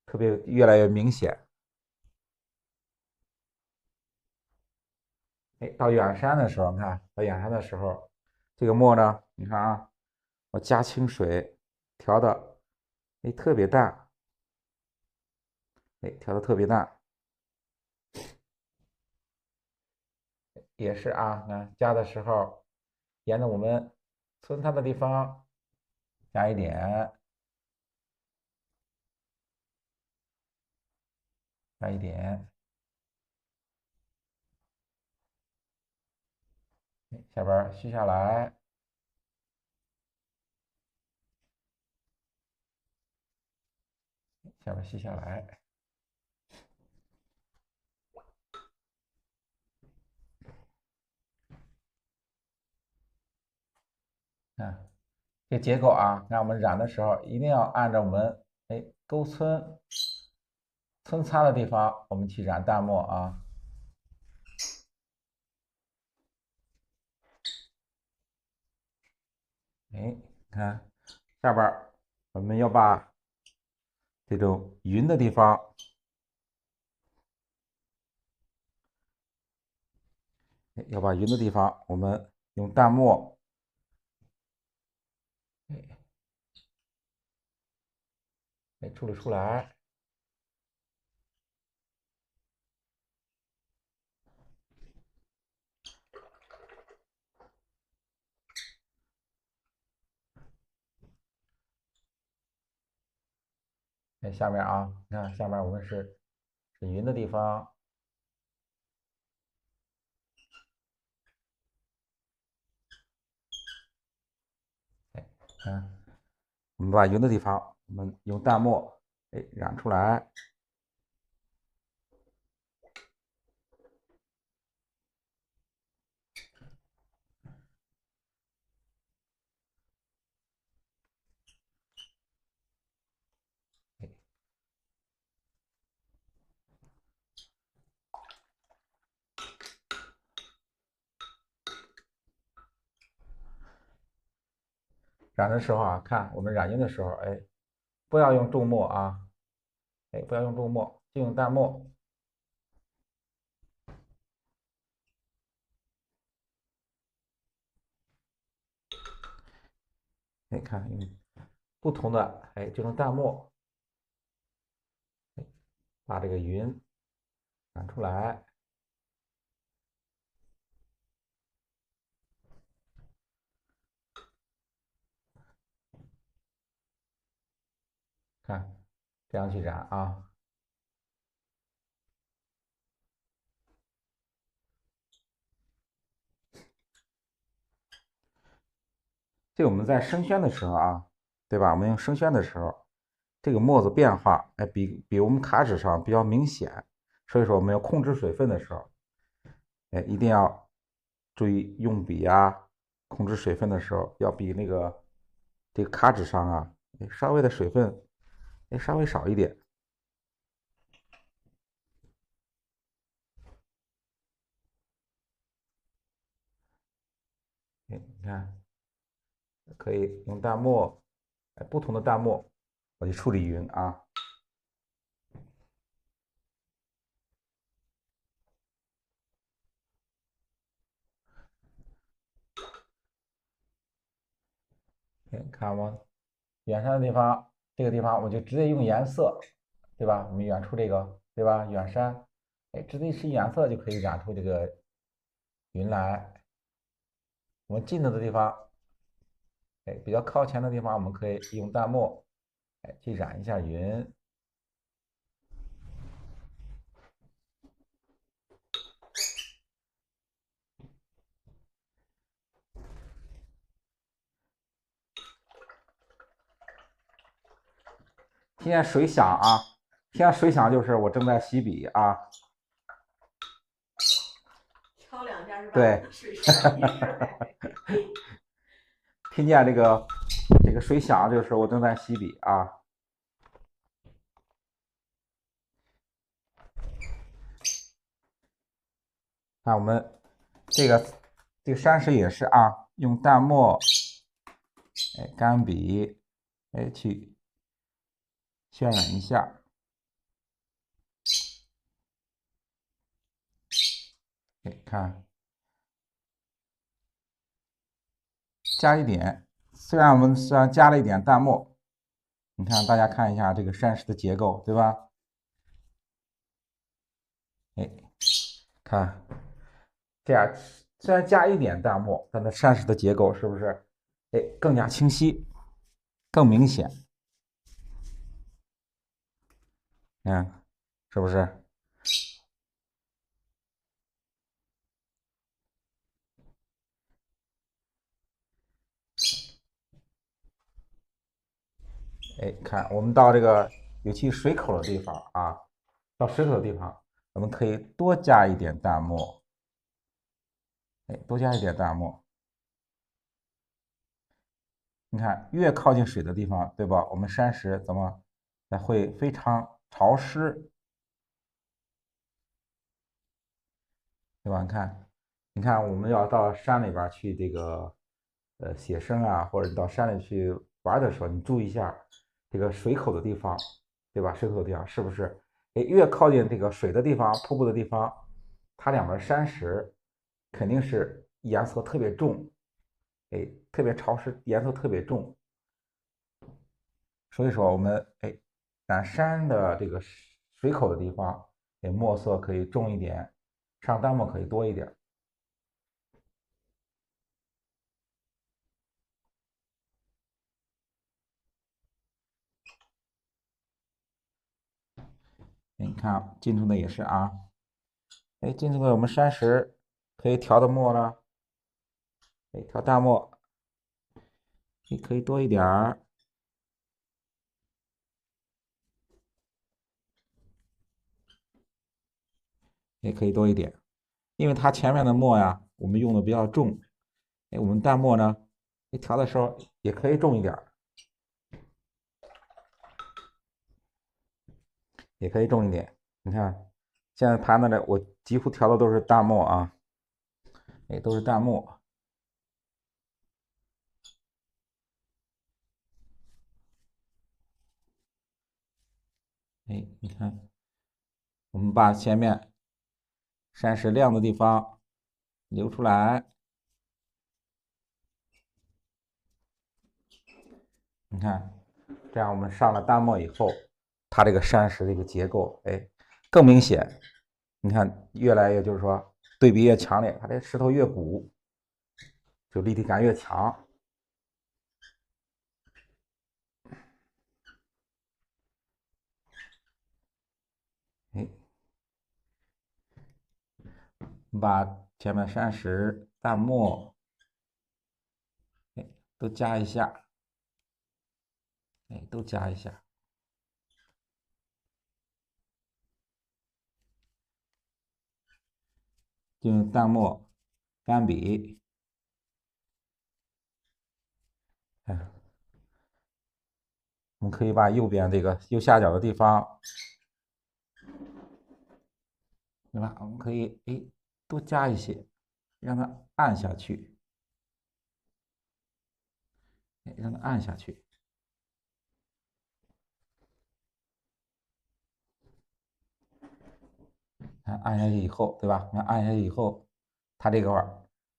特别越来越明显。哎，到远山的时候，你看到远山的时候，这个墨呢，你看啊，我加清水，调的，哎，特别淡，哎，调的特别淡，也是啊，看加的时候，沿着我们村它的地方加一点，加一点，下边续下来，下边续下来，嗯。这结构啊，让我们染的时候一定要按照我们哎沟村皴擦的地方，我们去染淡墨啊。哎，看下边我们要把这种匀的地方，要把匀的地方，我们用淡墨，处理出来。下面啊，你看下面我们是匀的地方。我们把匀的地方，我们用淡墨，染出来。染的时候啊，看我们染匀的时候，不要用重墨啊，不要用重墨，就用淡墨。看用不同的这种淡墨，把这个匀染出来。看，这样去染啊。这我们在生宣的时候啊，对吧？我们用生宣的时候，这个墨子变化，比我们卡纸上比较明显。所以说我们要控制水分的时候，一定要注意用笔啊，控制水分的时候要比这个卡纸上啊，稍微的水分，稍微少一点。你看，可以用淡墨，不同的淡墨，我去处理匀啊。看我远山的地方，这个地方我就直接用颜色，对吧？我们远处这个，对吧？远山，直接是颜色就可以染出这个云来。我们近的地方，比较靠前的地方，我们可以用淡墨，去染一下云。听见水响啊，听见水响就是我正在洗笔啊。敲两下是吧？对。听见这个水响，就是我正在洗笔啊。那我们这个山石也是啊，用淡墨，干笔，去渲染一下。看，加一点，虽然加了一点淡墨，你看大家看一下这个山石的结构，对吧？看，这样虽然加一点淡墨，但它山石的结构是不是更加清晰，更明显？是不是？看我们到这个尤其水口的地方啊，到水口的地方，我们可以多加一点淡墨，多加一点淡墨。你看，越靠近水的地方，对吧？我们山石怎么会非常潮湿，对吧？你看，我们要到山里边去这个写生啊，或者你到山里去玩的时候，你注意一下这个水口的地方，对吧？水口的地方是不是？哎，越靠近这个水的地方、瀑布的地方，它两边山石肯定是颜色特别重，哎，特别潮湿，颜色特别重。所以说我们赶山的这个水口的地方，墨色可以重一点，上淡墨可以多一点。你看进出的也是啊，进出的我们山石可以调的墨呢，调淡墨，也可以多一点儿，也可以多一点，因为它前面的墨呀，我们用的比较重，我们淡墨呢，你调的时候也可以重一点，也可以重一点。你看，现在盘子里我几乎调的都是淡墨啊，都是淡墨。你看，我们把前面山石亮的地方留出来。你看，这样我们上了淡墨以后，它这个山石的一个结构，更明显。你看，越来越就是说对比越强烈，它这石头越鼓，就立体感越强。把前面山石、淡墨，都加一下，都加一下。就用淡墨、干笔，我们可以把右边这个右下角的地方，对吧？我们可以多加一些，让它暗下去，让它暗下去。按下去以后，对吧？按下去以后，它这块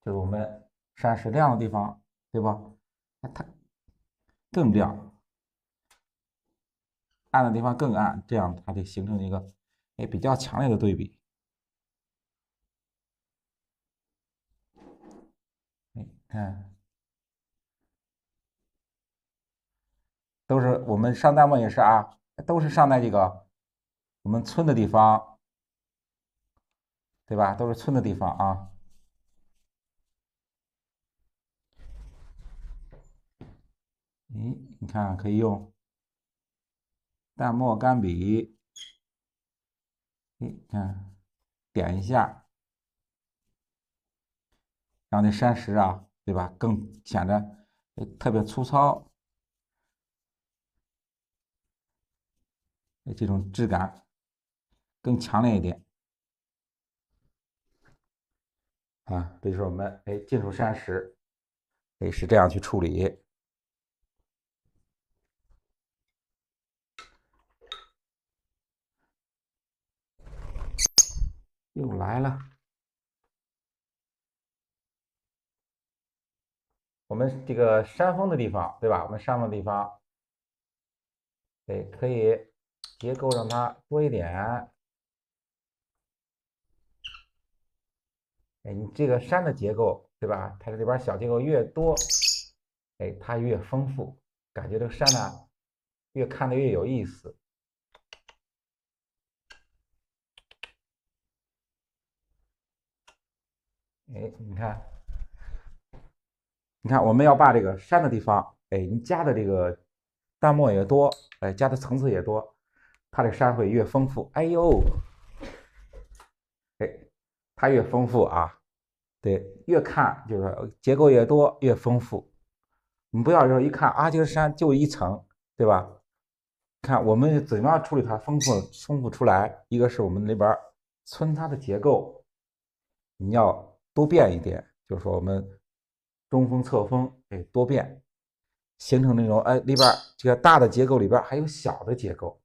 就是我们山石亮的地方，对吧？它更亮，暗的地方更暗，这样它就形成一个比较强烈的对比。看，都是我们上淡墨也是啊，都是上在这个我们村的地方，对吧？都是村的地方啊。你看可以用淡墨干笔，看点一下，让那山石啊，对吧？更显得特别粗糙，这种质感更强烈一点啊。这就是我们金属山石，是这样去处理。又来了，我们这个山峰的地方，对吧？我们山峰的地方，可以结构让它多一点。你这个山的结构，对吧？它这里边小结构越多，它越丰富，感觉这个山呢，越看的越有意思。你看，我们要把这个山的地方，你加的这个淡墨也多，加的层次也多，它这个山会越丰富。哎呦，它越丰富啊，对，越看就是结构越多越丰富。你不要说一看啊，这个山就一层，对吧？看我们怎么样处理它丰富出来，一个是我们那边村它的结构，你要多变一点，就是说我们中锋、侧锋，多变，形成那种里边这个大的结构里边还有小的结构，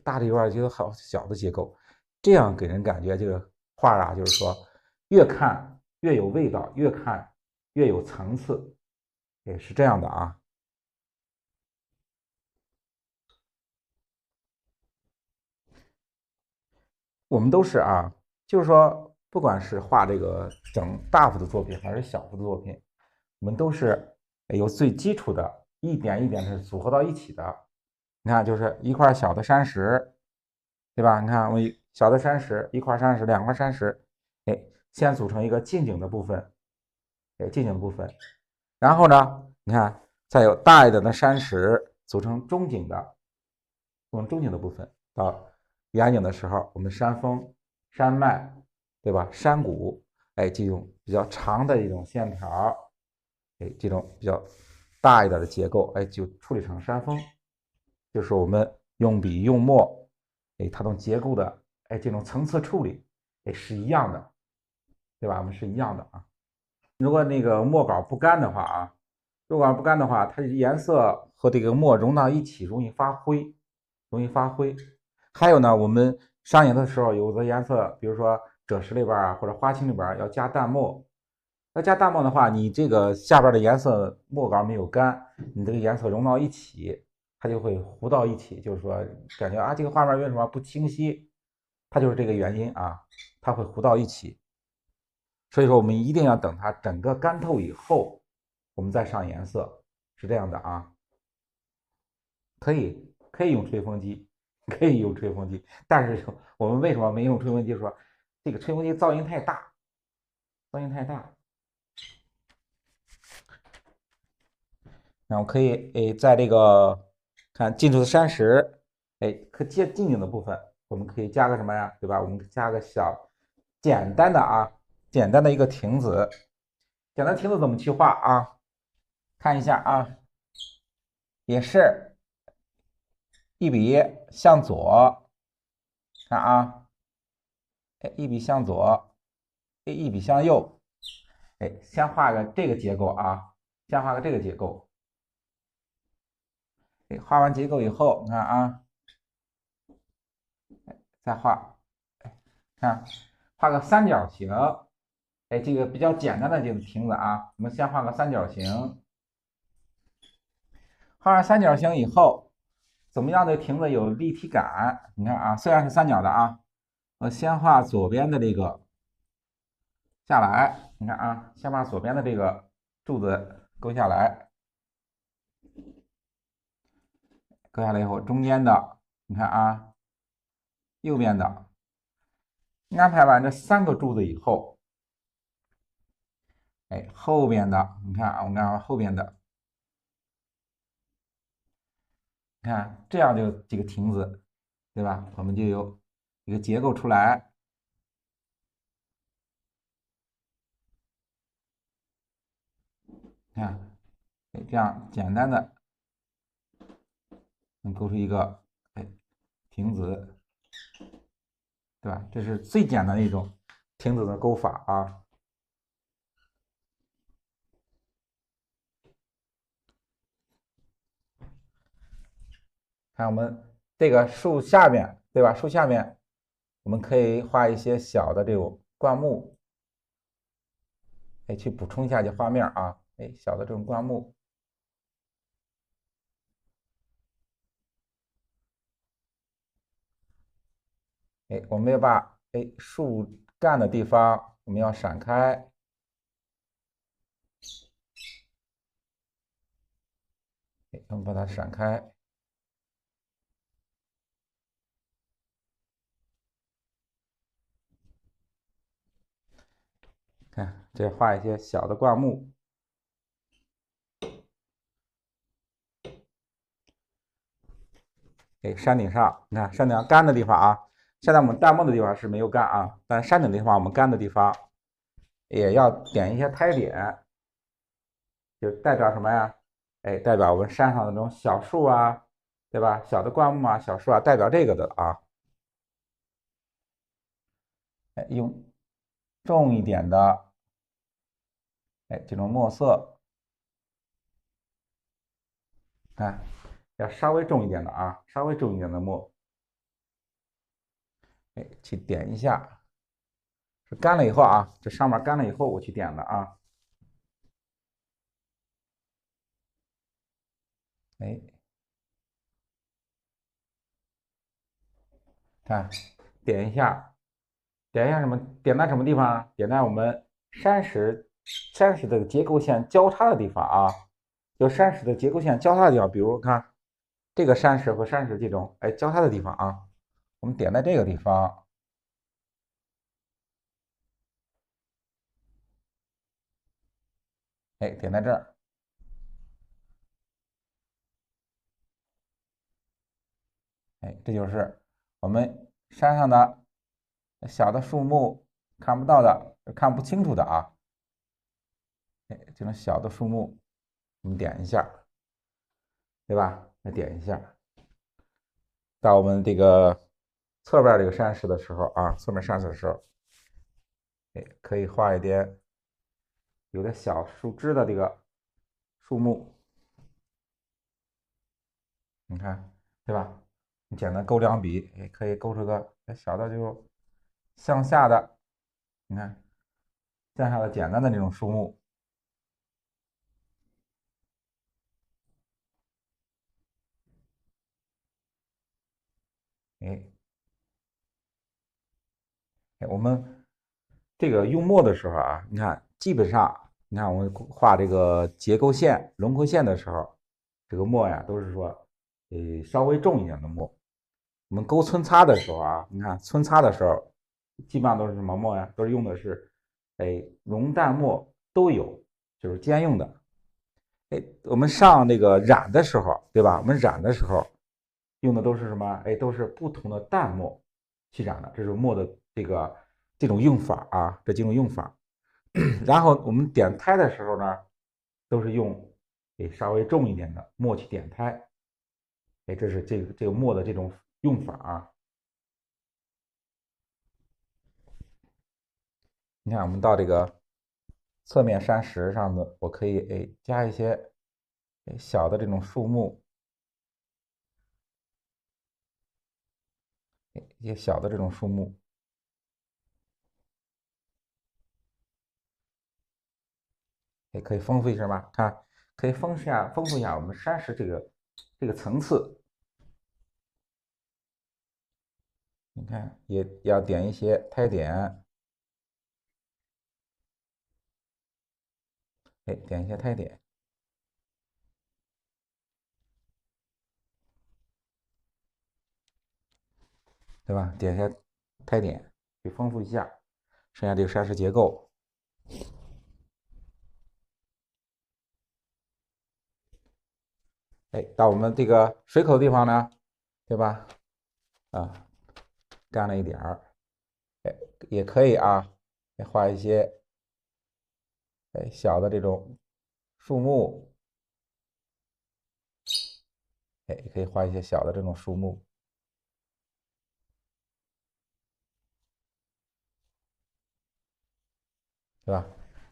大的里边就有好小的结构，这样给人感觉这个画啊，就是说越看越有味道，越看越有层次，是这样的啊。我们都是啊，就是说，不管是画这个整大幅的作品还是小幅的作品，我们都是有最基础的一点一点是组合到一起的。你看，就是一块小的山石，对吧？你看，我小的山石，一块山石，两块山石，先组成一个近景的部分，近景的部分，然后呢，你看，再有大一点的山石组成中景的，中景的部分，到远景的时候，我们山峰、山脉，对吧？山谷，这种比较长的一种线条，这种比较大一点的结构，就处理成山峰，就是我们用笔用墨，它从结构的，这种层次处理，是一样的，对吧？我们是一样的啊。如果那个墨稿不干的话啊，墨稿不干的话，它颜色和这个墨融到一起，容易发灰，容易发灰。还有呢，我们上颜的时候，有的颜色，比如说赭石里边啊，或者花青里边要加淡墨。要加淡墨的话，你这个下边的颜色墨稿没有干，你这个颜色融到一起，它就会糊到一起，就是说感觉啊，这个画面为什么不清晰？它就是这个原因啊，它会糊到一起。所以说，我们一定要等它整个干透以后，我们再上颜色，是这样的啊。可以用吹风机，可以用吹风机，但是我们为什么没用吹风机？说这个吹风机噪音太大，噪音太大。然后可以在这个看近处的山石，可接近景的部分，我们可以加个什么呀？对吧？我们加个小简单的啊，简单的一个亭子。简单亭子怎么去画啊？看一下啊，也是一笔向左，看啊，一笔向左，一笔向右，先画个这个结构啊，先画个这个结构。画完结构以后，你看啊，再画，看画个三角形，这个比较简单的这个亭子啊，我们先画个三角形。画完三角形以后，怎么样的亭子有立体感？你看啊，虽然是三角的啊，我先画左边的这个下来，你看啊，先把左边的这个柱子勾下来，勾下来以后，中间的你看啊，右边的安排完这三个柱子以后，后边的你看啊，我们看后边的，你看这样就这个亭子，对吧？我们就有一个结构出来。看，这样简单的能勾出一个亭子，对吧？这是最简单的一种亭子的勾法啊。看我们这个树下面，对吧？树下面我们可以画一些小的这种灌木，去补充一下这画面啊。小的这种灌木。我们要把树干的地方我们要闪开，我们把它闪开。看，这画一些小的灌木。山顶上，你看山顶上干的地方啊，现在我们淡墨的地方是没有干啊，但山顶的地方我们干的地方也要点一些苔点，就代表什么呀？代表我们山上的那种小树啊，对吧？小的灌木啊，小树啊，代表这个的啊。用重一点的，哎，这种墨色，看，要稍微重一点的啊，稍微重一点的墨，哎，去点一下。是干了以后啊，这上面干了以后我去点的啊，哎，看，点一下，点一下什么？点在什么地方啊？点在我们山石的结构线交叉的地方啊，就山石的结构线交叉的地方，比如看这个山石和山石这种哎交叉的地方啊，我们点在这个地方，哎，点在这儿，哎，这就是我们山上的小的树木看不到的、看不清楚的啊，哎，这种小的树木，我们点一下，对吧？再点一下，到我们这个侧边这个山石的时候啊，侧面山石的时候，哎，可以画一点有点小树枝的这个树木，你看，对吧？你简单勾两笔，也可以勾出个小的就向下的，你看向下的简单的那种树木，哎，我们这个用墨的时候啊，你看基本上，你看我们画这个结构线、轮廓线的时候，这个墨呀都是说，稍微重一点的墨。我们勾皴擦的时候啊，你看皴擦的时候，基本上都是什么墨呀？都是用的是，哎，浓淡墨都有，就是兼用的。哎，我们上那个染的时候，对吧？我们染的时候用的都是什么？哎，都是不同的淡墨去染的，这是墨的这种用法啊，这几种用法。然后我们点胎的时候呢，都是用稍微重一点的墨去点胎。哎，这是这个墨的这种用法啊。你看，我们到这个侧面山石上的，我可以加一些小的这种树木，一些小的这种树木，也可以丰富一下吧。看，可以丰富一下我们山石这个层次。你看，也要点一些胎点，哎，点一些胎点，对吧？点一些胎点，去丰富一下剩下这个山石结构。哎，到我们这个水口的地方呢，对吧？啊，干了一点儿，哎，也可以啊，画一些小的这种树木，哎，也可以画一些小的这种树木，对吧？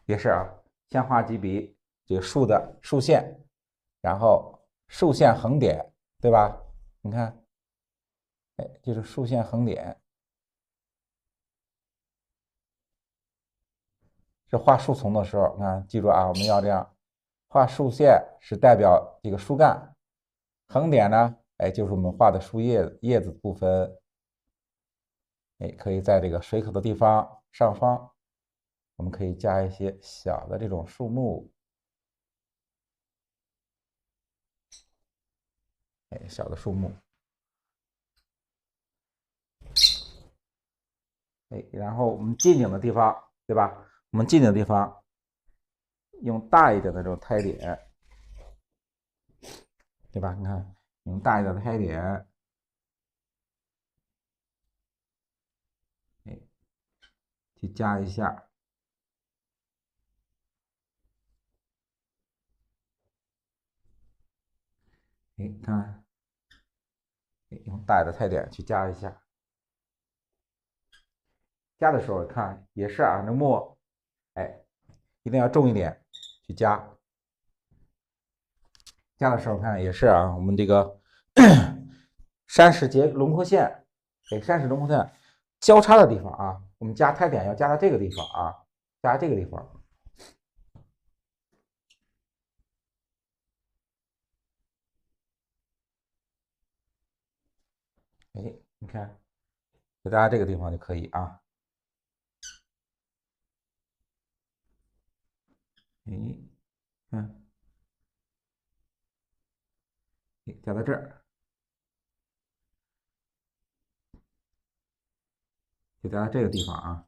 也是啊，先画几笔这个树的竖线，然后竖线横点，对吧？你看，哎，就是竖线横点，是画树丛的时候，看，记住啊，我们要这样画竖线是代表这个树干，横点呢，哎，就是我们画的树叶子部分，哎，可以在这个水口的地方上方，我们可以加一些小的这种树木，哎，小的树木，哎，然后我们近景的地方，对吧？我们近景的地方用大一点的这种胎点，对吧？你看，用大一点的胎点，哎，去加一下，哎，看，哎，用大的胎点去加一下。加的时候看也是啊，那墨，哎，一定要重一点去加。加的时候看也是啊，我们这个山石结轮廓线，给山石轮廓线交叉的地方啊，我们加胎点要加到这个地方啊，加这个地方。哎，你看，给大家这个地方就可以啊。哎，嗯，加到这儿，就加到这个地方啊，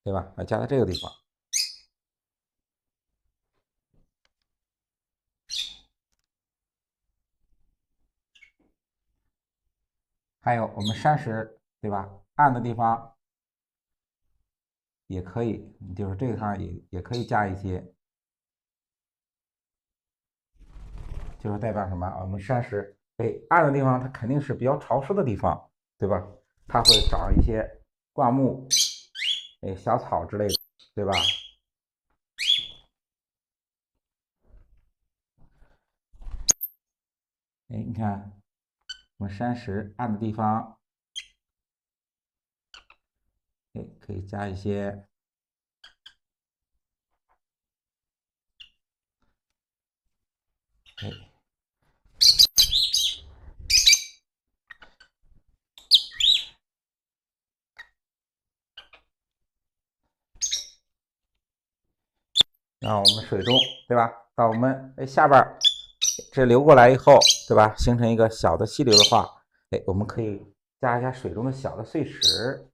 对吧？加到这个地方。还有我们山石，对吧？暗的地方也可以，就是这个地方也可以加一些，就是代表什么？我们山石，哎，暗的地方它肯定是比较潮湿的地方，对吧？它会长一些灌木，哎，小草之类的，对吧？哎，你看我们山石暗的地方，哎，可以加一些，哎。然后我们水中，对吧？到我们下边这流过来以后，对吧？形成一个小的溪流的话，哎，我们可以加一下水中的小的碎石。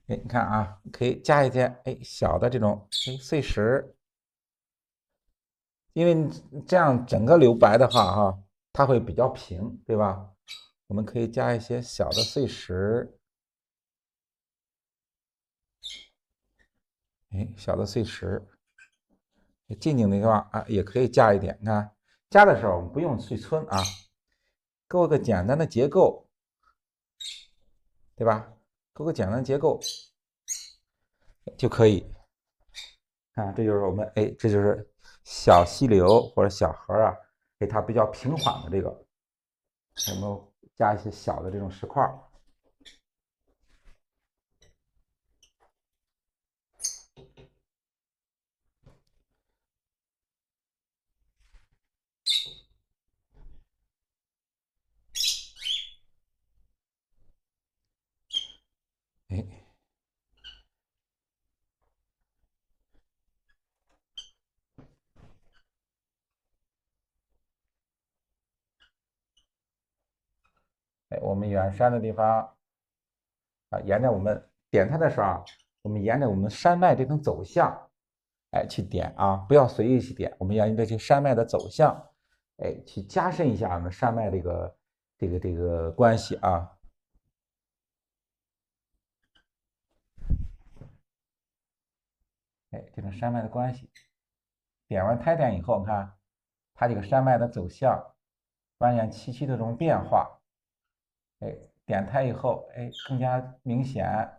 哎，你看啊，可以加一些小的这种碎石，因为这样整个留白的话哈，它会比较平，对吧？我们可以加一些小的碎石，哎，小的碎石。近景的地方啊，也可以加一点。你看，加的时候我们不用去村啊，构个简单的结构，对吧？构个简单的结构就可以。看，这就是我们这就是小溪流或者小河啊，它比较平缓的这个，我们加一些小的这种石块。哎，我们远山的地方啊，沿着我们点它的时候啊，我们沿着我们山脉这种走向，去点啊，不要随意去点，我们沿着这山脉的走向，去加深一下我们山脉这个关系啊，这种山脉的关系。点完胎点以后，你看它这个山脉的走向，蜿蜒崎岖的这种变化，点胎以后，更加明显，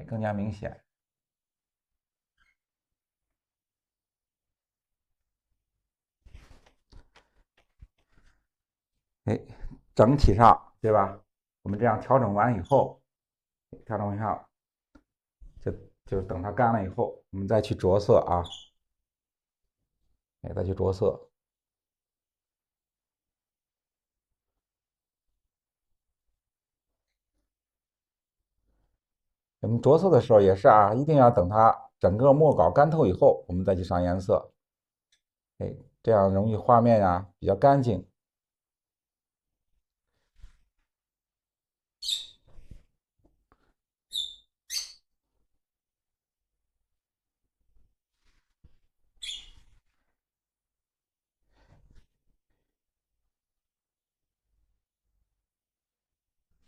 更加明显。整体上，对吧？我们这样调整完以后，调整一下，就等它干了以后，我们再去着色啊，再去着色。我们着色的时候也是啊，一定要等它整个墨稿干透以后，我们再去上颜色。这样容易画面呀比较干净。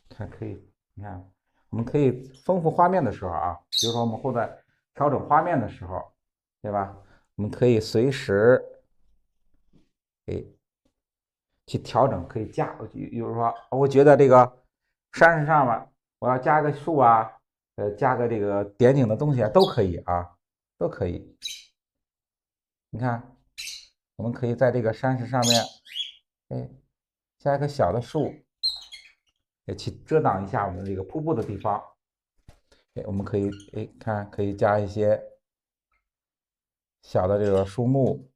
看可以，你看我们可以丰富画面的时候啊，比如说我们后在调整画面的时候，对吧？我们可以随时去调整，可以加，比如说我觉得这个山上面我要加个树啊，加个这个点景的东西啊，都可以啊，都可以。你看，我们可以在这个山石上面，加一个小的树，去遮挡一下我们这个瀑布的地方。我们可以看，可以加一些小的这个树木，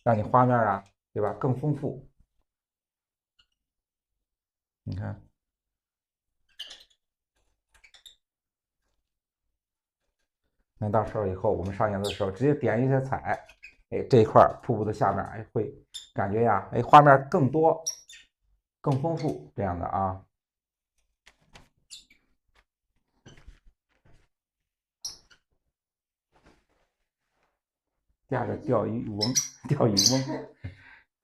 让你画面啊，对吧，更丰富。你看，那到时候以后我们上颜色的时候，直接点一些彩，这一块瀑布的下面，会感觉呀，画面更多、更丰富这样的啊。加个钓鱼翁，钓鱼翁。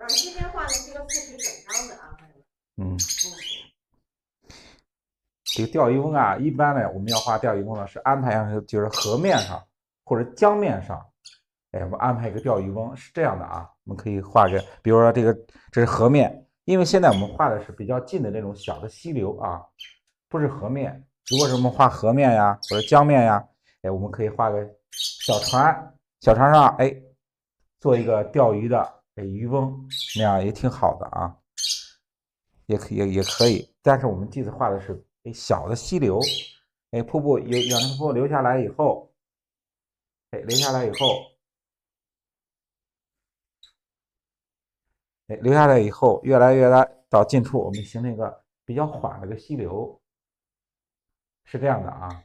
今天画的是个4体整张的啊，这个钓鱼翁啊，一般呢，我们要画钓鱼翁呢，是安排上就是河面上或者江面上，我们安排一个钓鱼翁是这样的啊。我们可以画个，比如说这是河面，因为现在我们画的是比较近的那种小的溪流啊，不是河面。如果是我们画河面呀或者江面呀，我们可以画个小船，小船上做一个钓鱼的渔翁，那样也挺好的啊，也可以。但是我们这次画的是小的溪流，瀑布养成瀑布流下来以后，流下来以后，越来越来到近处，我们形成一个比较缓的一个溪流，是这样的啊。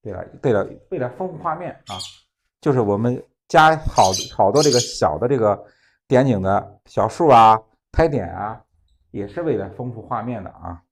对了，为了丰富画面啊，就是我们加好多这个小的这个点景的小树啊、拍点啊，也是为了丰富画面的啊。